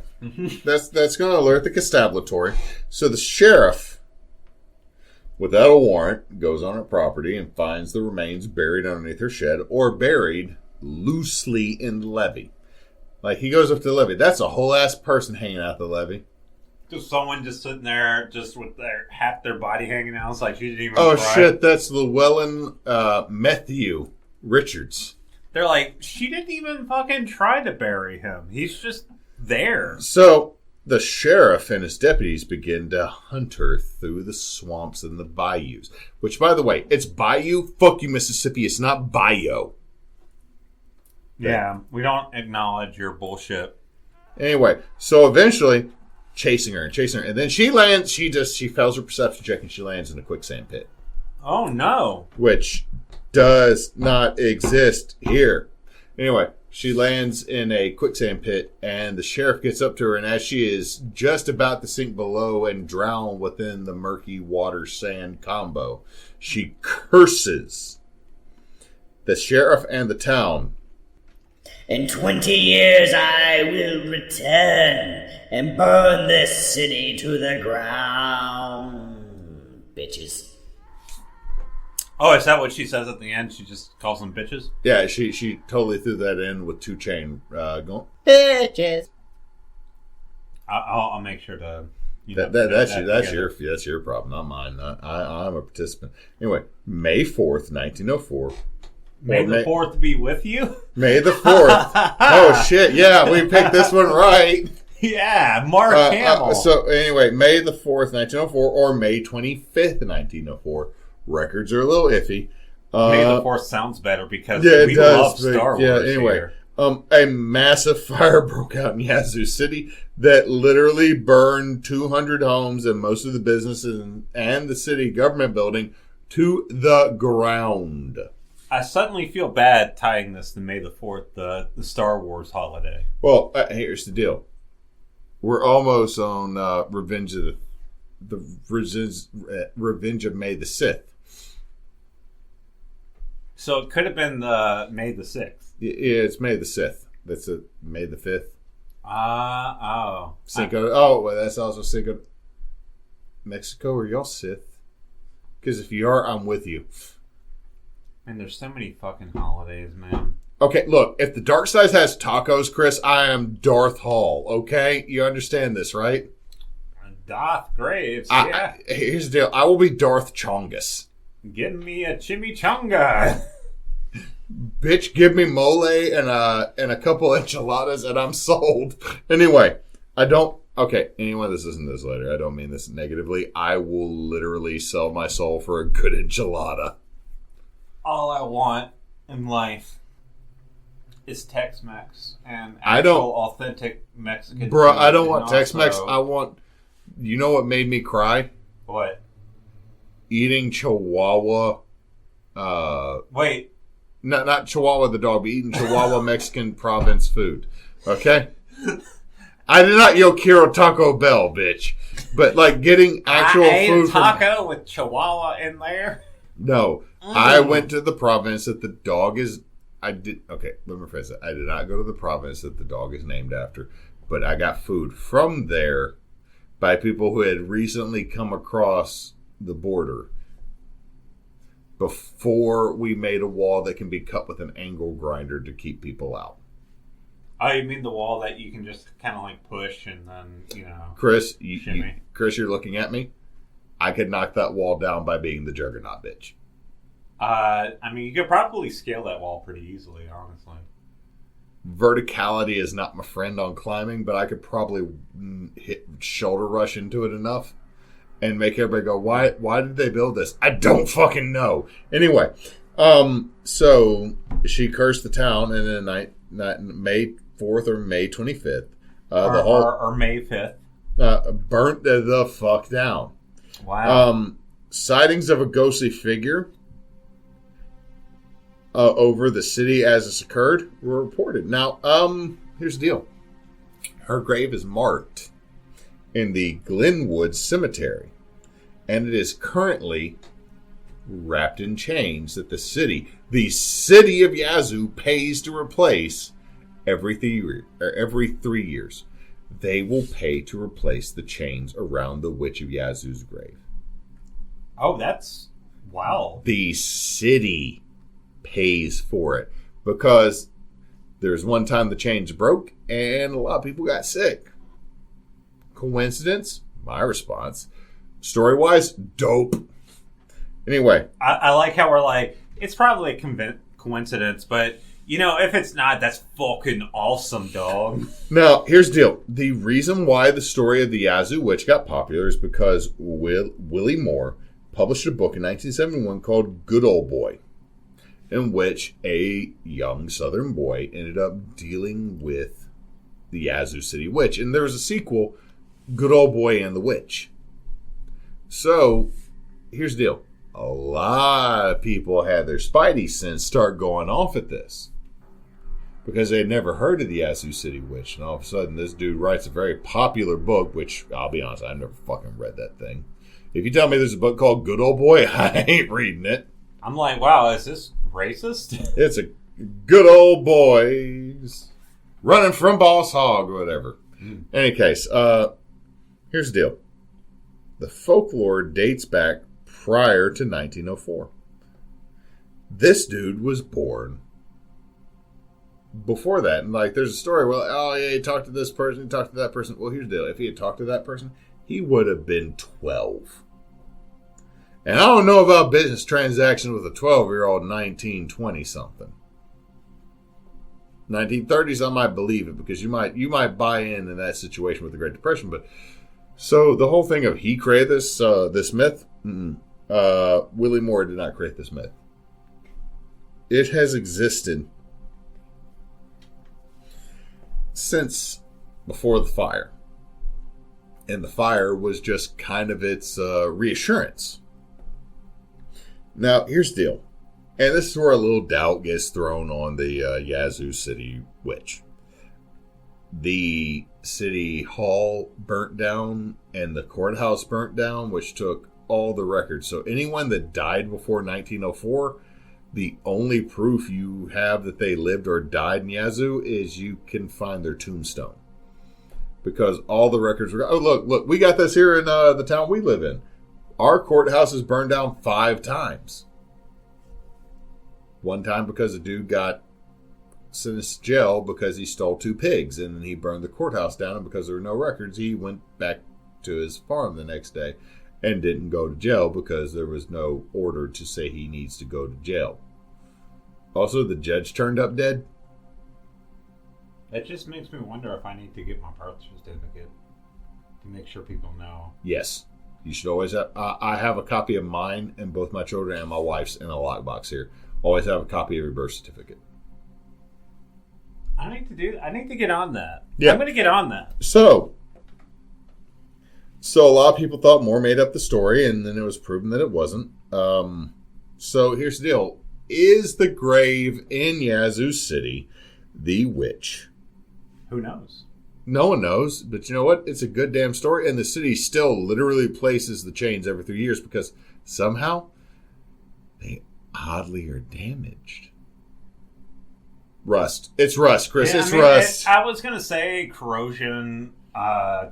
That's going to alert the constabulary. So the sheriff, without a warrant, goes on her property and finds the remains buried underneath her shed or buried loosely in the levee. Like, he goes up to the levee. That's a whole ass person hanging out the levee. Just someone just sitting there, just with half their body hanging out. It's like she didn't even try. Shit, that's Llewellyn Matthew Richards. They're like, she didn't even fucking try to bury him. He's just there. So, the sheriff and his deputies begin to hunt her through the swamps and the bayous. Which, by the way, it's bayou. Fuck you, Mississippi. It's not bayou. Yeah, we don't acknowledge your bullshit. Anyway, so eventually, chasing her, and then she lands. She fails her perception check and she lands in a quicksand pit. Oh no! Which does not exist here. Anyway, she lands in a quicksand pit, and the sheriff gets up to her, and as she is just about to sink below and drown within the murky water-sand combo, she curses the sheriff and the town. In 20 years I will return and burn this city to the ground. Bitches. Oh, is that what she says at the end? She just calls them bitches? Yeah, she totally threw that in with 2 Chainz going. Bitches. I'll make sure to... That's your problem, not mine. I'm a participant. Anyway, May 4th, 1904... May the 4th be with you? May the 4th. Oh, shit. Yeah, we picked this one right. Yeah, Mark Hamill. So, anyway, May the 4th, 1904, or May 25th, 1904. Records are a little iffy. May the 4th sounds better because we love Star Wars. Yeah, anyway. Here. A massive fire broke out in Yazoo City that literally burned 200 homes and most of the businesses and the city government building to the ground. I suddenly feel bad tying this to May the 4th, the Star Wars holiday. Well, here's the deal. We're almost on Revenge of May the 6th. So it could have been May the 6th. Yeah, it's May the 6th. That's May the 5th. Cinco. Well, that's also Cinco. Mexico, are y'all Sith? Because if you are, I'm with you. Man, there's so many fucking holidays, man. Okay, look, if the dark side has tacos, Chris, I am Darth Hall, okay? You understand this, right? Darth Graves, yeah. Here's the deal. I will be Darth Chongus. Give me a chimichanga. Bitch, give me mole and a couple enchiladas and I'm sold. Anyway, anyone this isn't this later, I don't mean this negatively. I will literally sell my soul for a good enchilada. All I want in life is Tex-Mex and actual authentic Mexican Bro, food. I don't want Tex-Mex. I want You know what made me cry? What? Eating Chihuahua. Wait. Not Chihuahua the dog, but eating Chihuahua Mexican province food. Okay? I did not Yo Quiero Taco Bell, bitch. But like getting actual I ate food a taco with Chihuahua in there? No. I went to the province that the dog is... Okay, let me rephrase it. I did not go to the province that the dog is named after. But I got food from there by people who had recently come across the border before we made a wall that can be cut with an angle grinder to keep people out. Oh, you mean the wall that you can just kind of like push and then, Chris, shimmy. You're looking at me? I could knock that wall down by being the juggernaut bitch. I mean, you could probably scale that wall pretty easily, honestly. Verticality is not my friend on climbing, but I could probably shoulder rush into it enough and make everybody go, why did they build this? I don't fucking know. Anyway, so she cursed the town, and then May 4th or May 25th, or May 5th, burnt the fuck down. Wow. Sightings of a ghostly figure over the city as this occurred were reported. Now, here's the deal. Her grave is marked in the Glenwood Cemetery, and it is currently wrapped in chains that the city of Yazoo pays to replace every 3 years. They will pay to replace the chains around the Witch of Yazoo's grave. Oh, that's... Wow. The city pays for it because there's one time the chains broke and a lot of people got sick. Coincidence? My response. Story-wise, dope. Anyway. I like how we're like, it's probably a coincidence, but, if it's not, that's fucking awesome, dog. Now, here's the deal. The reason why the story of the Yazoo Witch got popular is because Willie Moore published a book in 1971 called Good Old Boy, in which a young Southern boy ended up dealing with the Yazoo City Witch. And there was a sequel, Good Old Boy and the Witch. So, here's the deal. A lot of people had their spidey sense start going off at this because they had never heard of the Yazoo City Witch. And all of a sudden, this dude writes a very popular book, which, I'll be honest, I've never fucking read that thing. If you tell me there's a book called Good Old Boy, I ain't reading it. I'm like, wow, is this racist? It's a good old boys running from Boss Hog or whatever. Any case, here's the deal. The folklore dates back prior to 1904. This dude was born before that. And there's a story where, oh yeah, he talked to this person, he talked to that person. Well, here's the deal. If he had talked to that person, he would have been 12. And I don't know about business transactions with a 12-year-old 1920-something. 1930s, I might believe it because you might buy in that situation with the Great Depression. But so the whole thing of he created this myth, Willie Moore did not create this myth. It has existed since before the fire. And the fire was just kind of its reassurance. Now, here's the deal. And this is where a little doubt gets thrown on the Yazoo City Witch. The city hall burnt down and the courthouse burnt down, which took all the records. So anyone that died before 1904, the only proof you have that they lived or died in Yazoo is you can find their tombstone. Because all the records were... Oh, look, we got this here in the town we live in. Our courthouse is burned down 5 times. One time because a dude got sentenced to jail because he stole 2 pigs. And then he burned the courthouse down. And because there were no records, he went back to his farm the next day and didn't go to jail because there was no order to say he needs to go to jail. Also, the judge turned up dead. It just makes me wonder if I need to get my birth certificate to make sure people know. Yes. You should always have... I have a copy of mine and both my children and my wife's in a lockbox here. Always have a copy of your birth certificate. I need to get on that. Yeah. I'm going to get on that. So So a lot of people thought Moore made up the story, and then it was proven that it wasn't. So here's the deal. Is the grave in Yazoo City the witch? Who knows? No one knows, but you know what? It's a good damn story, and the city still literally places the chains every 3 years because somehow they oddly are damaged. Rust. It's rust, Chris. Yeah, it's rust. I was going to say corrosion,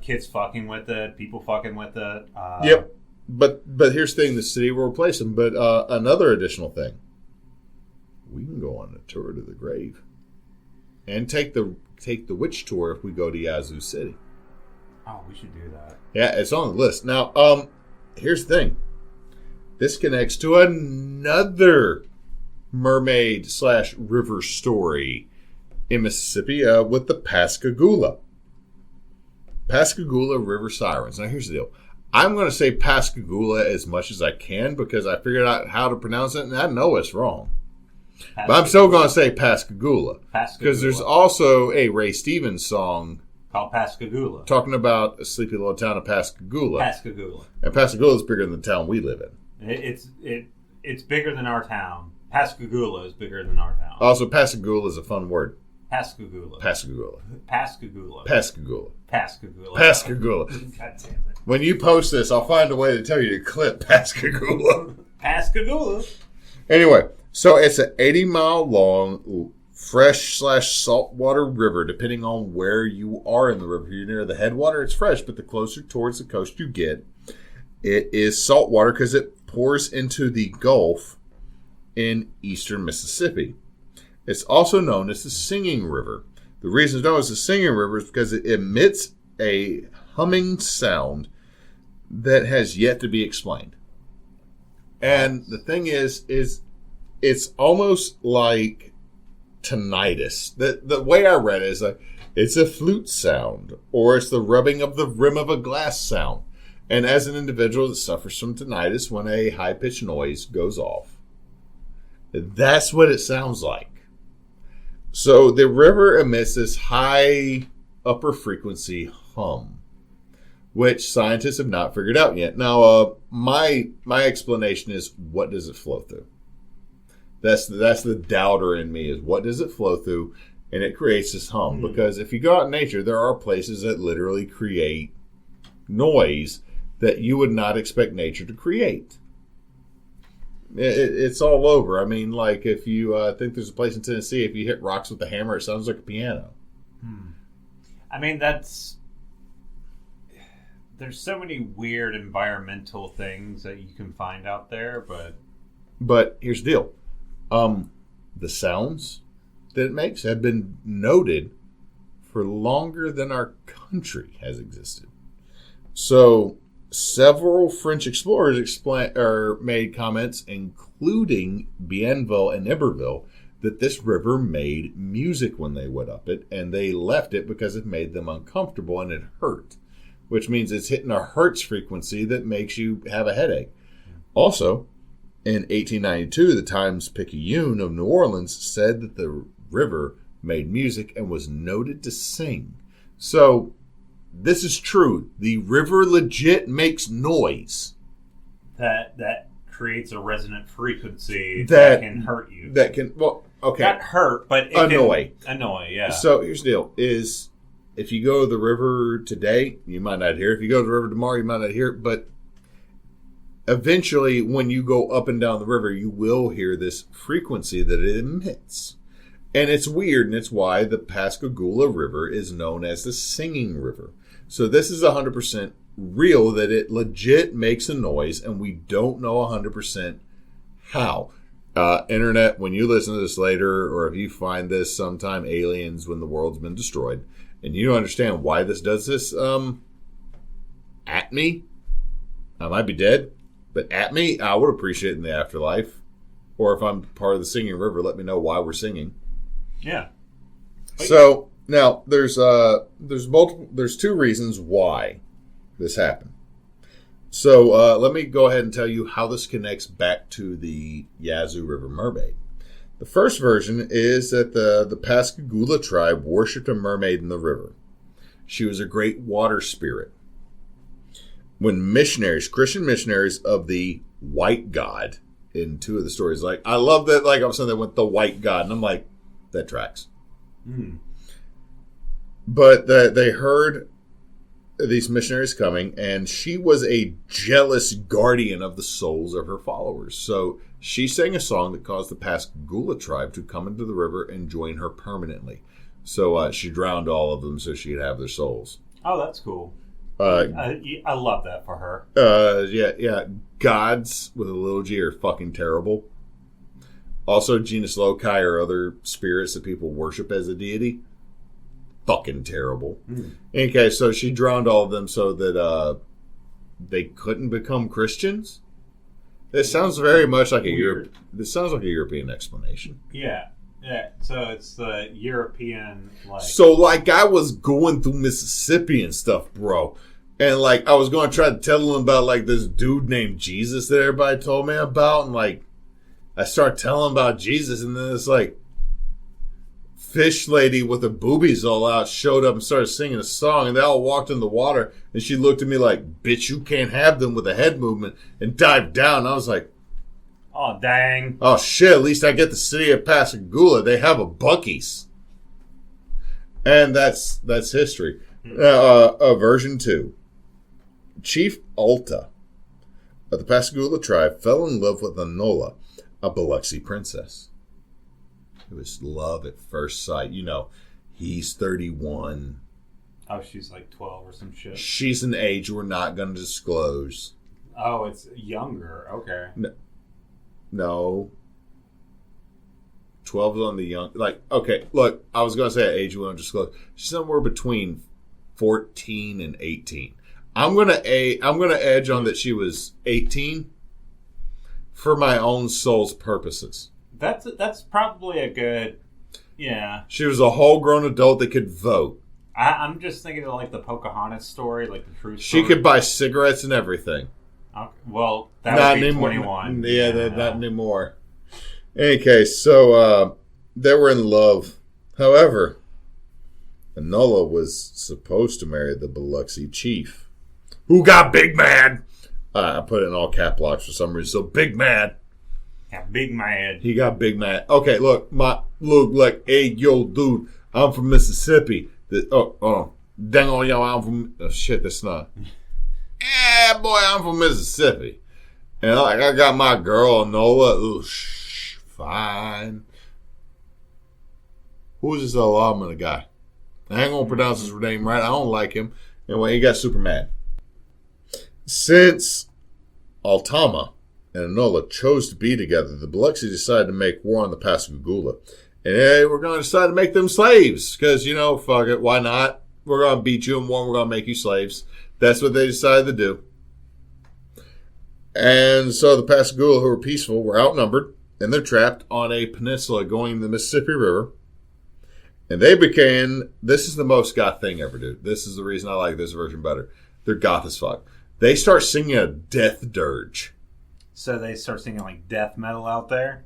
kids fucking with it, people fucking with it. Yep. But here's the thing. The city will replace them. But another additional thing. We can go on a tour to the grave. And take the witch tour if we go to Yazoo City. Oh, we should do that. Yeah, it's on the list. Now, here's the thing. This connects to another mermaid/river story in Mississippi with the Pascagoula. Pascagoula River Sirens. Now, here's the deal. I'm going to say Pascagoula as much as I can because I figured out how to pronounce it, and I know it's wrong. But I'm still going to say Pascagoula. Because there's also a Ray Stevens song called Pascagoula, talking about a sleepy little town of Pascagoula. Pascagoula. And Pascagoula is bigger than the town we live in. It's bigger than our town. Pascagoula is bigger than our town. Also, Pascagoula is a fun word. Pascagoula. Pascagoula. Pascagoula. Pascagoula. Pascagoula. Pascagoula. God damn it. When you post this, I'll find a way to tell you to clip Pascagoula. Pascagoula. Anyway, so it's an 80-mile long fresh/saltwater river, depending on where you are in the river. If you're near the headwater, it's fresh, but the closer towards the coast you get, it is saltwater because it pours into the Gulf in eastern Mississippi. It's also known as the Singing River. The reason it's known as the Singing River is because it emits a humming sound that has yet to be explained. And the thing is it's almost like tinnitus. The way I read it is like it's a flute sound, or it's the rubbing of the rim of a glass sound. And as an individual that suffers from tinnitus, when a high-pitched noise goes off, that's what it sounds like. So the river emits this high upper frequency hum, which scientists have not figured out yet. Now, my explanation is, what does it flow through? That's the doubter in me, is what does it flow through? And it creates this hum. Because if you go out in nature, there are places that literally create noise that you would not expect nature to create. It's all over. I mean, like if you think there's a place in Tennessee, if you hit rocks with a hammer, it sounds like a piano. I mean, there's so many weird environmental things that you can find out there, but here's the deal. The sounds that it makes have been noted for longer than our country has existed. So several French explorers made comments, including Bienville and Iberville, that this river made music when they went up it, and they left it because it made them uncomfortable and it hurt, which means it's hitting a hertz frequency that makes you have a headache. Also, in 1892, the Times-Picayune of New Orleans said that the river made music and was noted to sing. So this is true. The river legit makes noise. That creates a resonant frequency that can hurt you. That can, well, okay. Not hurt, but it annoy. Can annoy, yeah. So here's the deal, is if you go to the river today, you might not hear it. If you go to the river tomorrow, you might not hear it. But eventually, when you go up and down the river, you will hear this frequency that it emits. And it's weird, and it's why the Pascagoula River is known as the Singing River. So this is 100% real, that it legit makes a noise, and we don't know 100% how. Internet, when you listen to this later, or if you find this sometime, aliens, when the world's been destroyed, and you don't understand why this does this, at me, I might be dead, but at me, I would appreciate it in the afterlife. Or if I'm part of the Singing River, let me know why we're singing. Yeah. So now there's two reasons why this happened. So let me go ahead and tell you how this connects back to the Yazoo River mermaid. The first version is that the Pascagoula tribe worshipped a mermaid in the river. She was a great water spirit. when Christian missionaries of the white god, in two of the stories, like, I love that, like, I'm saying they went the white god, and I'm like, that tracks. But they heard these missionaries coming, and she was a jealous guardian of the souls of her followers. So she sang a song that caused the Pascagoula tribe to come into the river and join her permanently. So she drowned all of them so she could have their souls. Oh, that's cool. I love that for her. Yeah. Gods with a little g are fucking terrible. Also, genus loci or other spirits that people worship as a deity. Fucking terrible. Okay, so she drowned all of them so that they couldn't become Christians. This sounds very much like This sounds like a European explanation. Yeah. So it's the European, like. So, like, I was going through Mississippi and stuff, bro, and like I was going to try to tell them about like this dude named Jesus that everybody told me about, and like I start telling them about Jesus, and then it's like fish lady with her boobies all out showed up and started singing a song, and they all walked in the water, and she looked at me like, bitch, you can't have them, with a head movement, and dived down. I was like, oh, dang. Oh, shit, at least I get the city of Pascagoula. They have a Buc-ee's. And that's history. Version 2. Chief Alta of the Pascagoula tribe fell in love with Anola, a Biloxi princess. It was love at first sight. You know, he's 31. Oh, she's like 12 or some shit. She's an age we're not going to disclose. Oh, it's younger. Okay. No. 12 is on the young. Like, okay, look, I was going to say age we won't disclose. She's somewhere between 14 and 18. I'm gonna edge on that she was 18 for my own soul's purposes. That's probably a good, yeah. She was a whole grown adult that could vote. I'm just thinking of like the Pocahontas story, like the true story. She could buy cigarettes and everything. Okay. Well, that not would be anymore. 21. Yeah, not anymore. In any case, so they were in love. However, Anola was supposed to marry the Biloxi chief, who got big mad. I put it in all cap locks for some reason. So big mad. Yeah, big mad. He got big mad. Okay, look, like, hey, yo, dude, I'm from Mississippi. Dang on y'all, I'm from. Oh, shit, that's not. Boy, I'm from Mississippi. And like, I got my girl Anola. Ooh, fine. Who's this Alamana guy? I ain't gonna pronounce his name right. I don't like him. Anyway, he got super mad. Since Altama and Anola chose to be together, the Biloxi decided to make war on the Pascagoula. And hey, we're going to decide to make them slaves. Because, fuck it, why not? We're going to beat you in war, we're going to make you slaves. That's what they decided to do. And so the Pascagoula, who were peaceful, were outnumbered. And they're trapped on a peninsula going to the Mississippi River. And they became, this is the most goth thing ever, dude. This is the reason I like this version better. They're goth as fuck. They start singing a death dirge. So they start singing like death metal out there?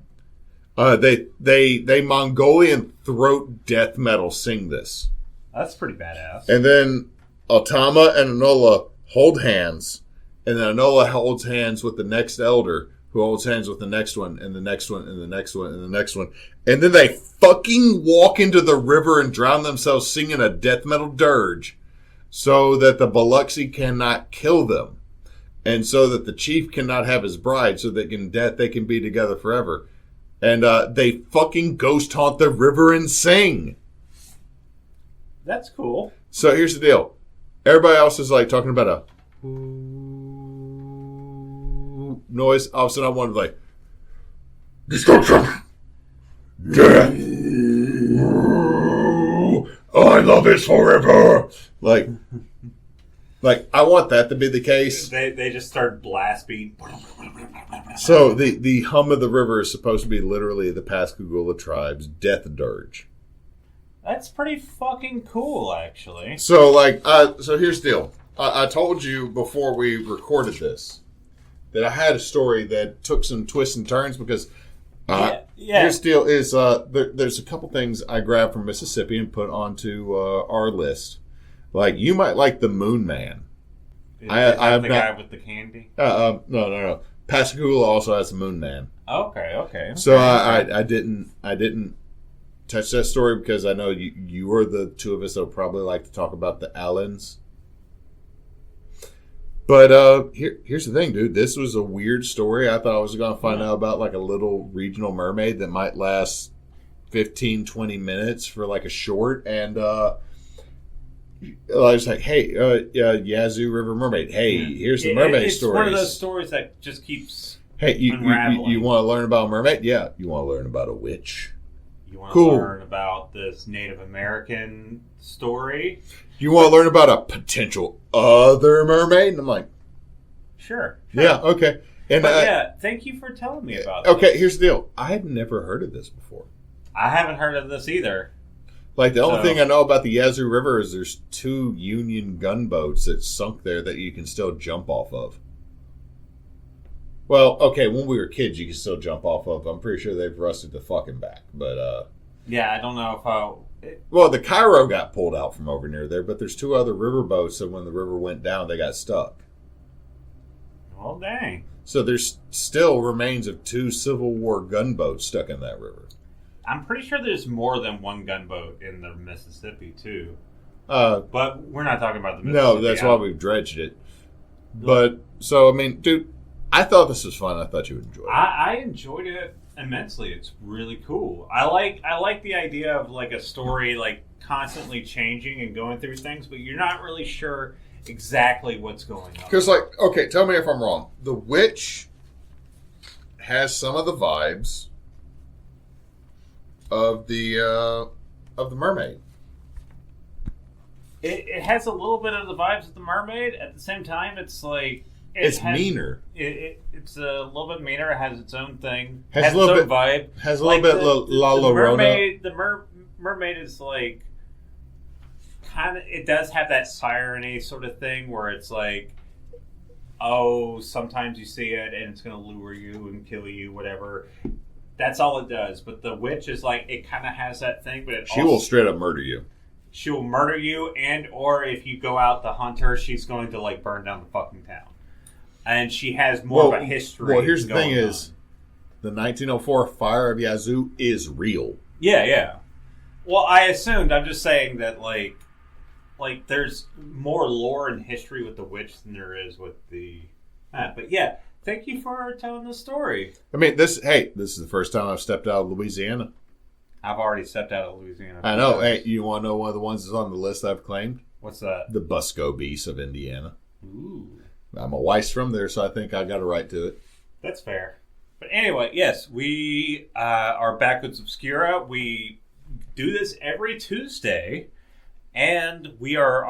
They Mongolian throat death metal sing this. That's pretty badass. And then Altama and Anola hold hands. And then Anola holds hands with the next elder, who holds hands with the next one, and the next one, and the next one, and the next one. And then they fucking walk into the river and drown themselves singing a death metal dirge so that the Biloxi cannot kill them. And so that the chief cannot have his bride so they can be together forever. And they fucking ghost haunt the river and sing. That's cool. So here's the deal. Everybody else is like talking about a noise. All of a sudden I wanted like destruction, death. I love this forever. Like I want that to be the case. They just start blast beat. So the hum of the river is supposed to be literally the Pascagoula tribe's death dirge. That's pretty fucking cool, actually. So so here's the deal. I told you before we recorded this that I had a story that took some twists and turns because here's the deal is there's a couple things I grabbed from Mississippi and put onto our list. Like, you might like the Moon Man. I have the guy with the candy. No. Pascagoula also has the Moon Man. Okay. So I didn't touch that story because I know you are the two of us that would probably like to talk about the Allens. But here's the thing, dude. This was a weird story. I thought I was going to find out about like a little regional mermaid that might last 15, 20 minutes for like a short. And I was like, hey, Yazoo River Mermaid. Hey, here's the mermaid stories. It's one of those stories that just keeps unraveling. You want to learn about a mermaid? Yeah. You want to learn about a witch? You want to learn about this Native American story? You want to learn about a potential other mermaid? And I'm like, sure. Yeah, okay. And thank you for telling me about this. Okay, this. Here's the deal. I had never heard of this before. I haven't heard of this either. Like, the only thing I know about the Yazoo River is there's 2 Union gunboats that sunk there that you can still jump off of. Well, okay, when we were kids, you could still jump off of. I'm pretty sure they've rusted the fucking back. But, yeah, I don't know if well, the Cairo got pulled out from over near there, but there's 2 other river boats, and when the river went down, they got stuck. Well, dang. So there's still remains of 2 Civil War gunboats stuck in that river. I'm pretty sure there's more than 1 gunboat in the Mississippi, too. But we're not talking about the Mississippi. No, that's why we've dredged it. But, so, I mean, dude, I thought this was fun. I thought you would enjoy it. I enjoyed it immensely. It's really cool. I like the idea of like a story like constantly changing and going through things, but you're not really sure exactly what's going on. Because, like, okay, tell me if I'm wrong. The Witch has some of the vibes of the Mermaid. It has a little bit of the vibes of the Mermaid. At the same time, it's like it's meaner. It's a little bit meaner. It has its own thing. Has a little its own bit vibe. Has a little bit La Llorona. The Mermaid is like kind of. It does have that siren-y sort of thing where it's like, oh, sometimes you see it and it's going to lure you and kill you, whatever. That's all it does. But the Witch is like, it kind of has that thing, but she will straight up murder you. She will murder you, or if you go out to hunt her, she's going to like burn down the fucking town. And she has more of a history. Well, here's the thing: is the 1904 fire of Yazoo is real. Yeah. Well, I assumed. I'm just saying that like there's more lore and history with the Witch than there is with the. But yeah, thank you for telling the story. I mean, this is the first time I've stepped out of Louisiana. I've already stepped out of Louisiana. I know. Hey, you want to know one of the ones that's on the list I've claimed? What's that? The Busco Beast of Indiana. Ooh. I'm a wife's from there, so I think I got a right to it. That's fair. But anyway, yes, we are Backwoods Obscura. We do this every Tuesday, and we are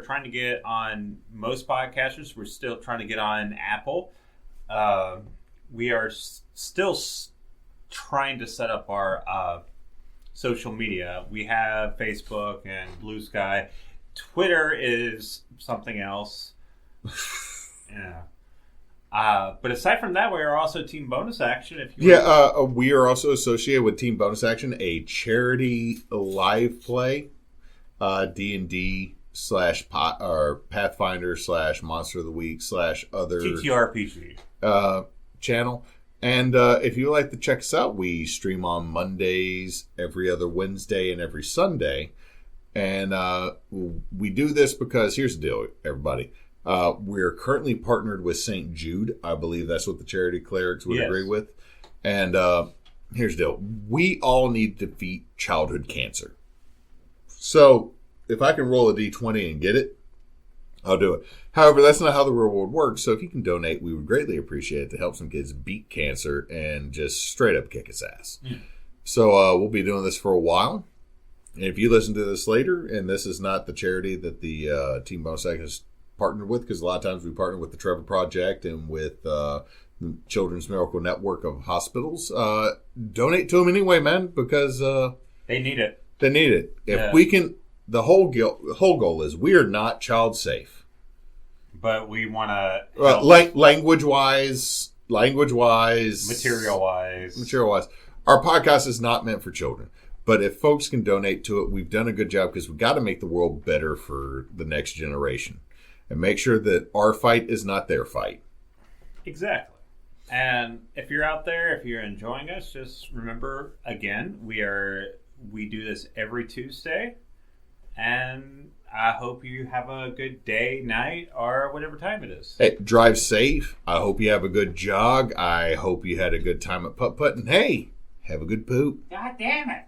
trying to get on most podcasters. We're still trying to get on Apple. We are still trying to set up our social media. We have Facebook and Blue Sky. Twitter is something else. Yeah. But aside from that, we are also Team Bonus Action. If you we are also associated with Team Bonus Action, a charity live play, D&D / Pathfinder / Monster of the Week / other TTRPG channel. And if you would like to check us out, we stream on Mondays, every other Wednesday, and every Sunday. And we do this because, here's the deal, everybody. We're currently partnered with St. Jude. I believe that's what the charity clerics would agree with. And here's the deal. We all need to defeat childhood cancer. So if I can roll a D20 and get it, I'll do it. However, that's not how the reward works. So if you can donate, we would greatly appreciate it to help some kids beat cancer and just straight up kick its ass. So we'll be doing this for a while. And if you listen to this later, and this is not the charity that the Team Bonus Action is partnered with, because a lot of times we partner with the Trevor Project and with the Children's Miracle Network of Hospitals, donate to them anyway, man, because they need it. They need it. If we can, the whole goal is we are not child safe, but we want to language wise, material wise. Our podcast is not meant for children. But if folks can donate to it, we've done a good job because we've got to make the world better for the next generation. and make sure that our fight is not their fight. Exactly. And if you're out there, if you're enjoying us, just remember, again, we do this every Tuesday. And I hope you have a good day, night, or whatever time it is. Hey, drive safe. I hope you have a good jog. I hope you had a good time at putt-putt. And hey, have a good poop. God damn it.